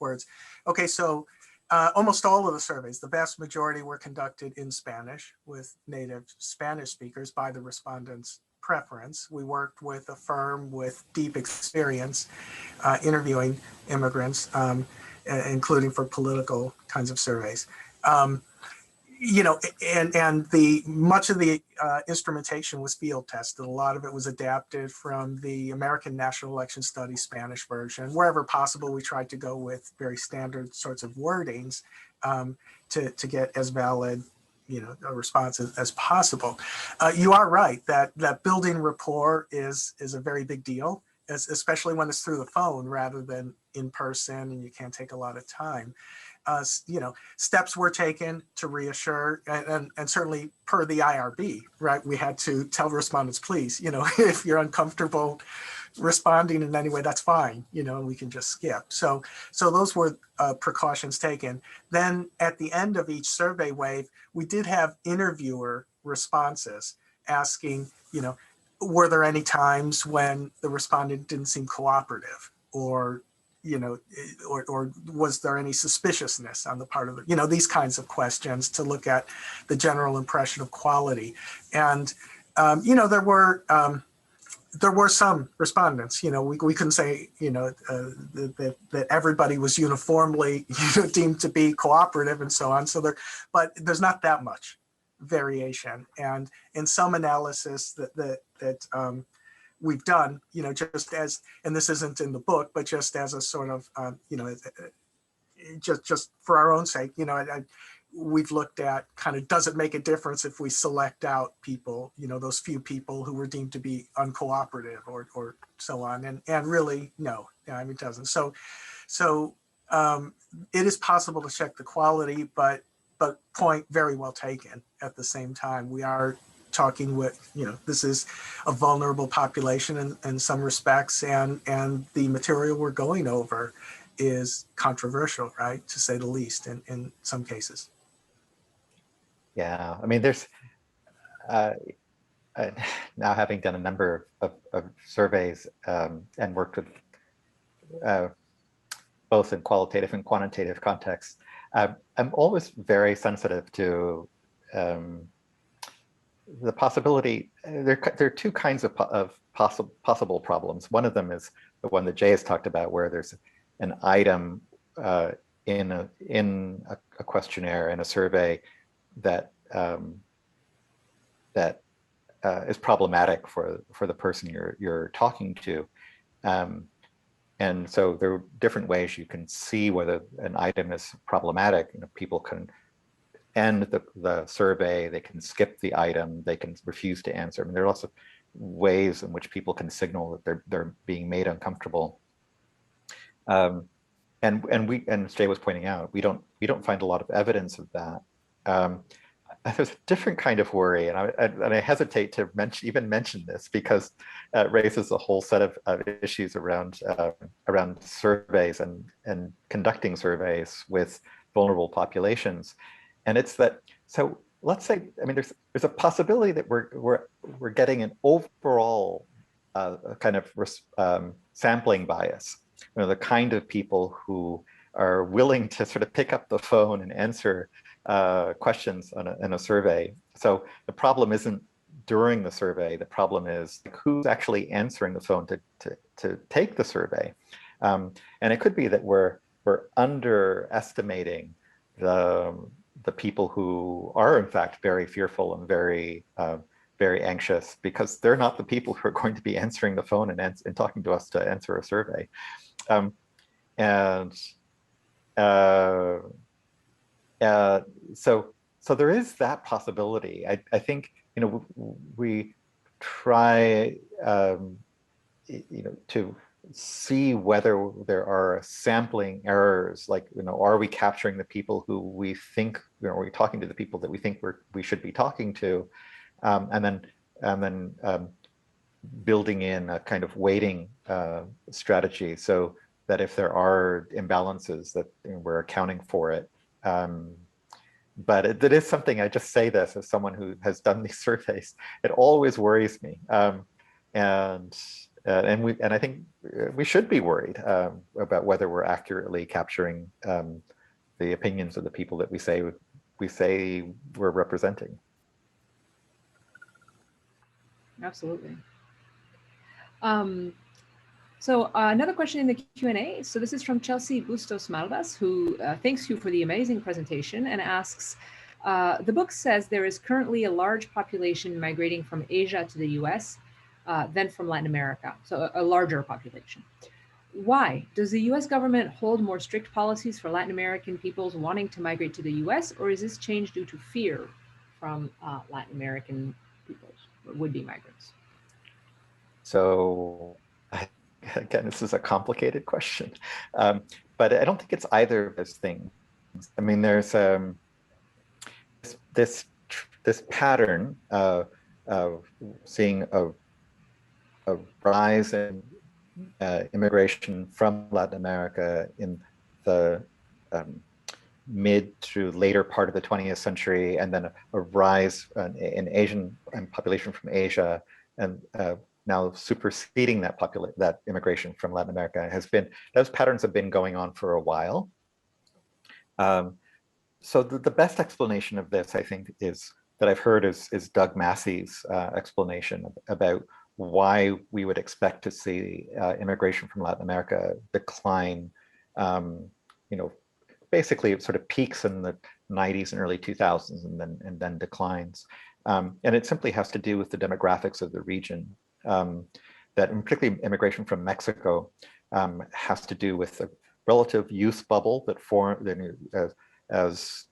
words. Okay, so almost all of the surveys, the vast majority were conducted in Spanish with native Spanish speakers by the respondents' preference. We worked with a firm with deep experience interviewing immigrants, including for political kinds of surveys. You know, and the much of the instrumentation was field tested. A lot of it was adapted from the American National Election Studies Spanish version. Wherever possible, we tried to go with very standard sorts of wordings to get as valid, you know, a response as possible. You are right that building rapport is a very big deal, especially when it's through the phone rather than in person, and you can't take a lot of time. You know, steps were taken to reassure, and certainly per the IRB, right? We had to tell respondents, please, you know, if you're uncomfortable responding in any way, that's fine, you know, we can just skip. So those were precautions taken. Then at the end of each survey wave, we did have interviewer responses asking, you know, were there any times when the respondent didn't seem cooperative, or you know, or was there any suspiciousness on the part of the, you know, these kinds of questions to look at the general impression of quality. And, you know, there were some respondents, you know, we couldn't say, you know, that everybody was uniformly, you know, deemed to be cooperative and so on. So but there's not that much variation. And in some analysis that we've done, you know, just as, and this isn't in the book, but just as a sort of, you know, just for our own sake, you know, we've looked at kind of, does it make a difference if we select out people, you know, those few people who were deemed to be uncooperative or so on, and really, no, I mean, it doesn't. So it is possible to check the quality, but point very well taken. At the same time, we are talking with, you know, this is a vulnerable population in some respects, and the material we're going over is controversial, right, to say the least, in some cases. Yeah, I mean, there's now having done a number of surveys and worked with both in qualitative and quantitative contexts, I'm always very sensitive to the possibility. There are two kinds of possible problems. One of them is the one that Jay has talked about, where there's an item in a questionnaire, in a survey, that is problematic for the person you're talking to. And so there are different ways you can see whether an item is problematic. You know, people can end the survey, they can skip the item, they can refuse to answer. I mean, there are lots of ways in which people can signal that they're being made uncomfortable. And as Jay was pointing out, we don't find a lot of evidence of that. There's a different kind of worry, and I hesitate to even mention this, because it raises a whole set of issues around surveys and conducting surveys with vulnerable populations. And it's that, so let's say, I mean, there's a possibility that we're getting an overall kind of sampling bias. You know, the kind of people who are willing to sort of pick up the phone and answer questions in a survey. So the problem isn't during the survey. The problem is who's actually answering the phone to take the survey. And it could be that we're underestimating the people who are in fact very fearful and very anxious, because they're not the people who are going to be answering the phone and talking to us to answer a survey. So there is that possibility. I think, you know, we try you know, to see whether there are sampling errors, like, you know, are we capturing the people who we think, you know, are we talking to the people that we think we should be talking to, and then building in a kind of weighting strategy, so that if there are imbalances, that, you know, we're accounting for it. But it is something, I just say this as someone who has done these surveys, it always worries me. and I think we should be worried about whether we're accurately capturing the opinions of the people that we say we're representing. Absolutely. So another question in the Q&A. So this is from Chelsea Bustos Malvas, who thanks you for the amazing presentation and asks, the book says there is currently a large population migrating from Asia to the US than from Latin America, so a larger population. Why? Does the US government hold more strict policies for Latin American peoples wanting to migrate to the US, or is this change due to fear from Latin American peoples, would-be migrants? So again, this is a complicated question, but I don't think it's either of those things. I mean, there's this pattern of seeing a rise in immigration from Latin America in the mid to later part of the 20th century, and then a rise in Asian population from Asia, and now superseding that immigration from Latin America those patterns have been going on for a while. So the best explanation of this, I think, that I've heard is Doug Massey's explanation about why we would expect to see immigration from Latin America decline. Basically it sort of peaks in the 90s and early 2000s and then declines. And it simply has to do with the demographics of the region. That particularly immigration from Mexico has to do with the relative youth bubble that formed as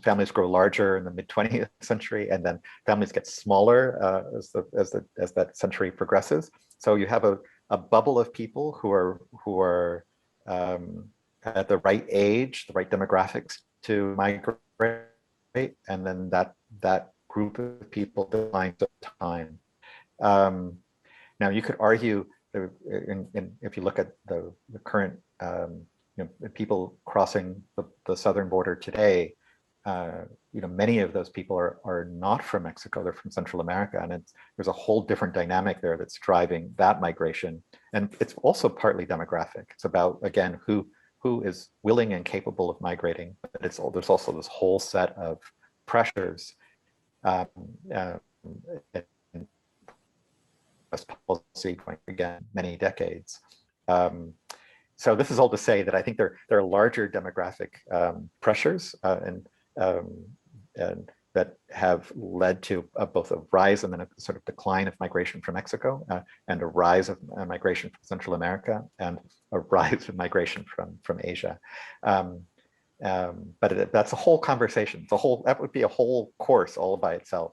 families grow larger in the mid 20th century, and then families get smaller as that century progresses. So you have a bubble of people who are at the right age, the right demographics to migrate, and then that group of people declines over time. Now you could argue, if you look at the current people crossing the southern border today, many of those people are not from Mexico, they're from Central America, and there's a whole different dynamic there that's driving that migration. And it's also partly demographic. It's about, again, who is willing and capable of migrating, but there's also this whole set of pressures policy going again many decades. So this is all to say that I think there are larger demographic pressures and that have led to both a rise and then a sort of decline of migration from Mexico, and a rise of migration from Central America, and a rise of migration from Asia. But that's a whole conversation. That would be a whole course all by itself.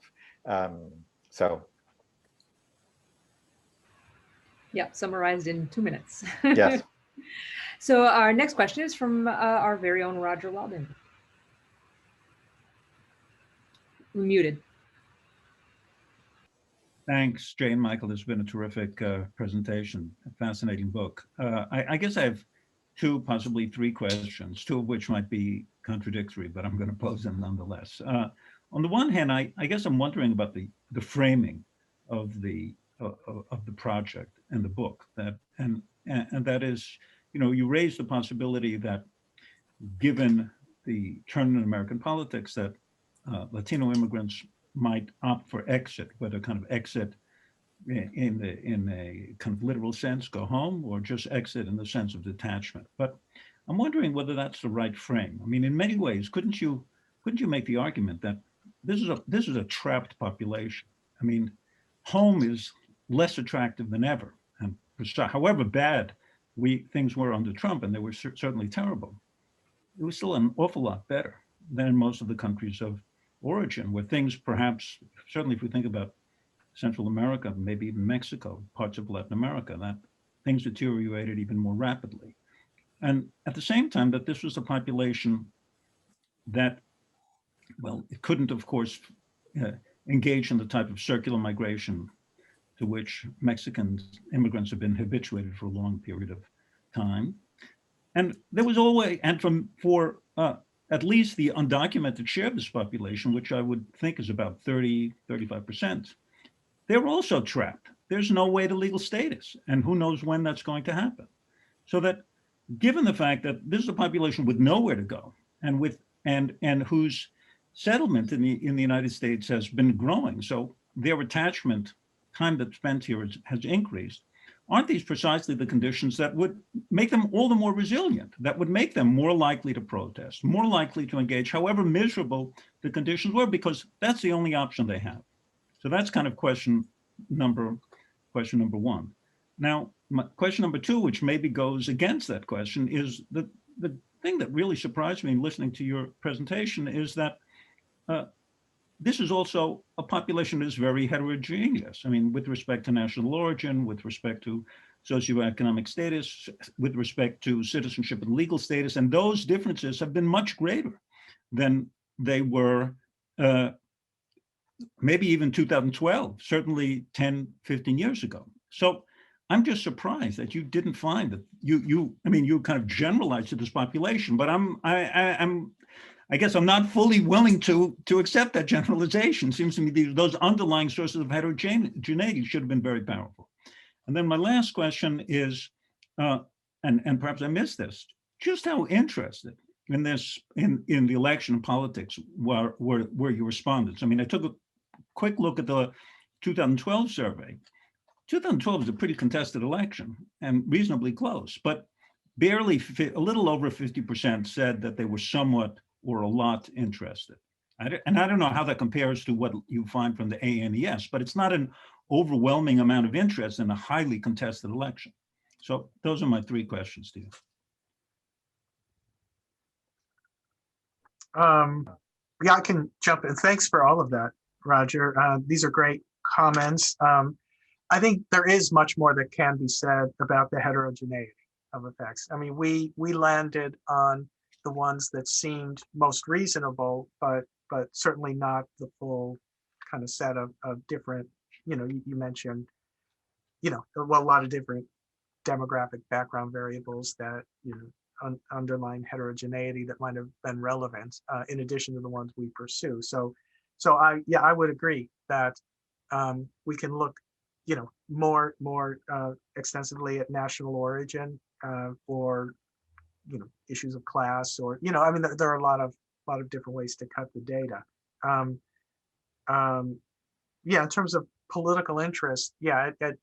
Yeah, summarized in 2 minutes. Yes. So our next question is from our very own Roger Weldon. Muted. Thanks, Jane Michael. This has been a terrific presentation, a fascinating book. I guess I have 2, possibly 3 questions, 2 of which might be contradictory, but I'm going to pose them nonetheless. On the one hand, I guess I'm wondering about the framing of the project and the book, and that is, you raise the possibility that given the turn in American politics, that Latino immigrants might opt for exit, whether kind of exit in a kind of literal sense, go home, or just exit in the sense of detachment. But I'm wondering whether that's the right frame. I mean, in many ways, couldn't you make the argument that this is a trapped population? I mean, home is less attractive than ever, and however bad things were under Trump, and they were certainly terrible, it was still an awful lot better than in most of the countries of origin, where things perhaps, certainly if we think about Central America, maybe even Mexico, parts of Latin America, that things deteriorated even more rapidly. And at the same time, that this was a population that, well, it couldn't, of course, engage in the type of circular migration to which Mexican immigrants have been habituated for a long period of time. And there was always, and for at least the undocumented share of this population, which I would think is about 30, 35%, they're also trapped. there's no way to legal status, and who knows when that's going to happen. So that, given the fact that this is a population with nowhere to go, and whose settlement in the United States has been growing, so their attachment time that's spent here has increased. Aren't these precisely the conditions that would make them all the more resilient, that would make them more likely to protest, more likely to engage, however miserable the conditions were, because that's the only option they have? So that's kind of question number one. Now, question number two, which maybe goes against that question, is the thing that really surprised me in listening to your presentation is that this is also a population that is very heterogeneous. I mean, with respect to national origin, with respect to socioeconomic status, with respect to citizenship and legal status, and those differences have been much greater than they were maybe even 2012, certainly 10, 15 years ago. So I'm just surprised that you didn't find that you kind of generalized to this population, but I guess I'm not fully willing to accept that generalization. Seems to me those underlying sources of heterogeneity should have been very powerful. And then my last question is, and perhaps I missed this, just how interested in this, in the election and politics were your respondents? I mean, I took a quick look at the 2012 survey. 2012 is a pretty contested election and reasonably close, but barely, a little over 50% said that they were somewhat or a lot interested. And I don't know how that compares to what you find from the ANES, but it's not an overwhelming amount of interest in a highly contested election. So those are my three questions to you. Yeah, I can jump in. Thanks for all of that, Roger. These are great comments. I think there is much more that can be said about the heterogeneity of effects. I mean, we landed on the ones that seemed most reasonable, but certainly not the full kind of set of different, you mentioned, well, a lot of different demographic background variables that, underlying heterogeneity that might have been relevant in addition to the ones we pursue. So I would agree that we can look, more extensively at national origin or issues of class, or I mean there are a lot of different ways to cut the data. Yeah, in terms of political interest, yeah, at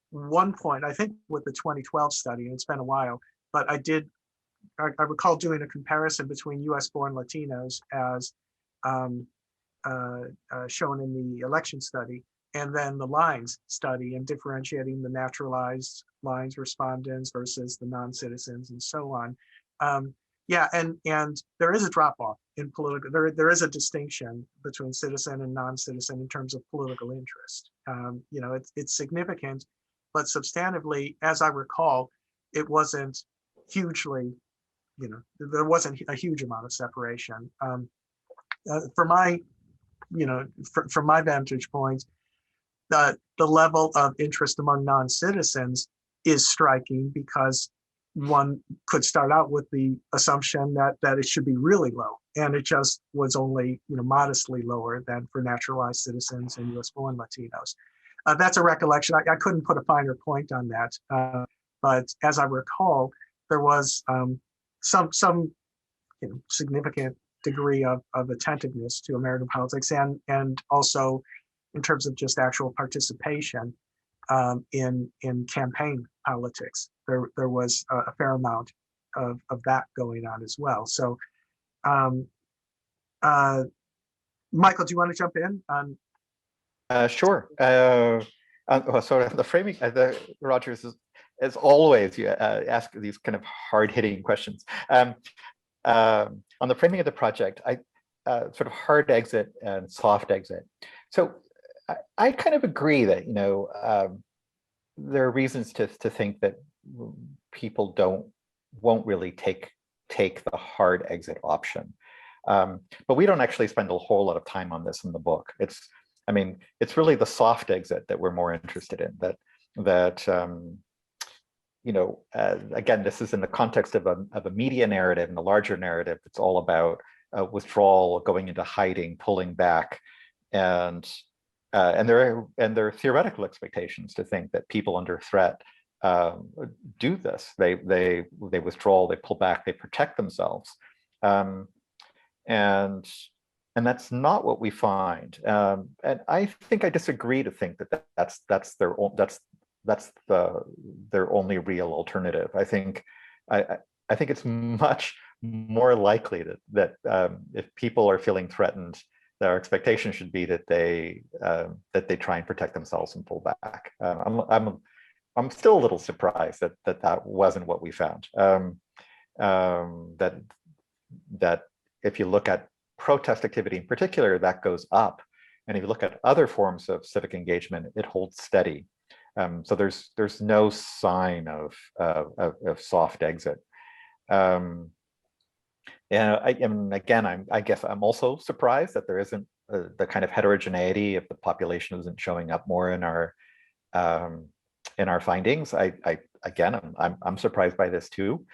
one point, I think with the 2012 study, and it's been a while, but I recall doing a comparison between US born Latinos as shown in the election study, and then the lines study, and differentiating the naturalized lines respondents versus the non-citizens and so on. Yeah, and there is a drop-off in political, there is a distinction between citizen and non-citizen in terms of political interest. It's significant, but substantively, as I recall, it wasn't hugely, there wasn't a huge amount of separation. From my vantage point, the level of interest among non-citizens is striking, because one could start out with the assumption that it should be really low, and it just was only modestly lower than for naturalized citizens and US born Latinos. That's a recollection. I couldn't put a finer point on that, but as I recall, there was some significant degree of attentiveness to American politics, and also in terms of just actual participation in campaign politics. There was a fair amount of that going on as well. So, Michael, do you want to jump in on? Sure. So the framing, Rogers, as always, you ask these kind of hard-hitting questions. On the framing of the project, I sort of hard exit and soft exit. So I kind of agree that there are reasons to think that people won't really take the hard exit option, but we don't actually spend a whole lot of time on this in the book. It's really the soft exit that we're more interested in. Again, this is in the context of a media narrative and a larger narrative. It's all about withdrawal, going into hiding, pulling back, and and there are theoretical expectations to think that people under threat do this. They withdraw, they pull back, they protect themselves, and that's not what we find. And I think I disagree to think that that's their only real alternative. I think it's much more likely that if people are feeling threatened, their expectation should be that they try and protect themselves and pull back. I'm still a little surprised that wasn't what we found. That if you look at protest activity in particular, that goes up, and if you look at other forms of civic engagement, it holds steady. So there's no sign of soft exit. And I guess I'm also surprised that there isn't the kind of heterogeneity of the population isn't showing up more in our findings. I'm surprised by this too.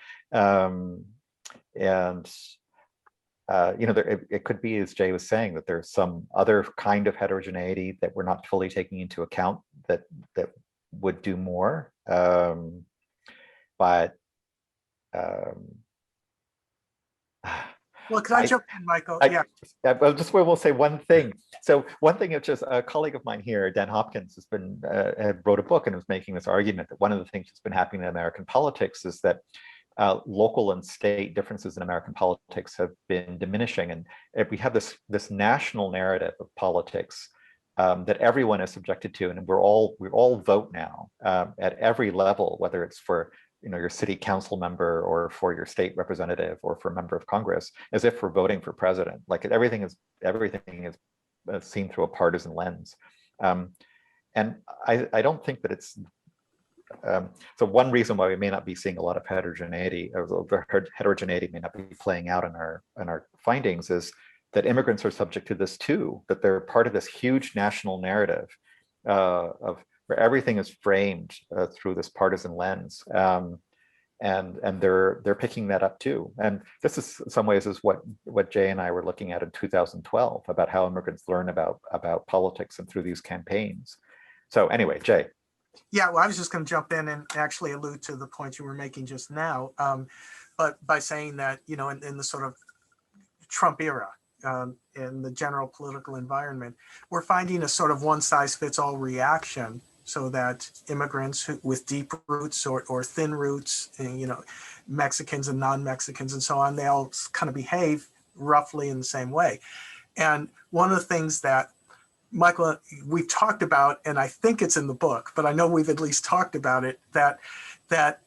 It could be, as Jay was saying, that there's some other kind of heterogeneity that we're not fully taking into account that would do more. Well, can I jump in, Michael? Yeah. I just will say one thing. So one thing, it's just a colleague of mine here, Dan Hopkins, wrote a book and was making this argument that one of the things that's been happening in American politics is that local and state differences in American politics have been diminishing, and if we have this national narrative of politics that everyone is subjected to, and we all vote now at every level, whether it's for your city council member or for your state representative or for a member of Congress, as if we're voting for president. Like everything is seen through a partisan lens, and I don't think that it's. So one reason why we may not be seeing a lot of heterogeneity, or the heterogeneity may not be playing out in our findings, is that immigrants are subject to this too, that they're part of this huge national narrative of where everything is framed through this partisan lens, and they're picking that up too. And this is in some ways is what Jay and I were looking at in 2012 about how immigrants learn about politics and through these campaigns. So anyway, Jay. Yeah, well, I was just going to jump in and actually allude to the point you were making just now, but by saying that, in the sort of Trump era, in the general political environment, we're finding a sort of one-size-fits-all reaction, so that immigrants with deep roots or thin roots, Mexicans and non-Mexicans and so on, they all kind of behave roughly in the same way. And one of the things that Michael, we've talked about, and I think it's in the book, but I know we've at least talked about it, that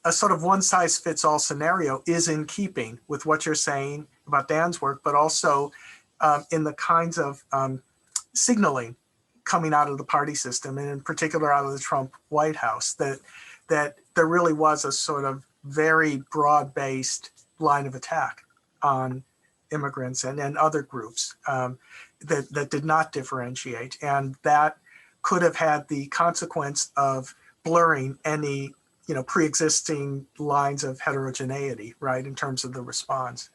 a sort of one-size-fits-all scenario is in keeping with what you're saying about Dan's work, but also in the kinds of signaling coming out of the party system, and in particular out of the Trump White House, that there really was a sort of very broad-based line of attack on immigrants and other groups that did not differentiate, and that could have had the consequence of blurring any pre-existing lines of heterogeneity, right, in terms of the response.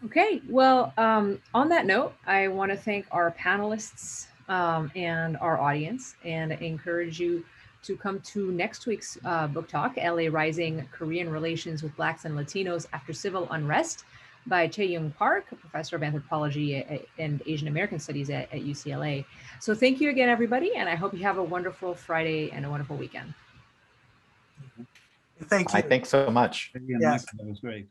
Okay, well, on that note, I want to thank our panelists and our audience, and encourage you to come to next week's book talk, LA Rising: Korean Relations with Blacks and Latinos After Civil Unrest, by Chae-Young Park, a professor of anthropology and Asian American studies at UCLA. So thank you again, everybody, and I hope you have a wonderful Friday and a wonderful weekend. Thank you. Thanks so much. Yeah, Michael, that was great.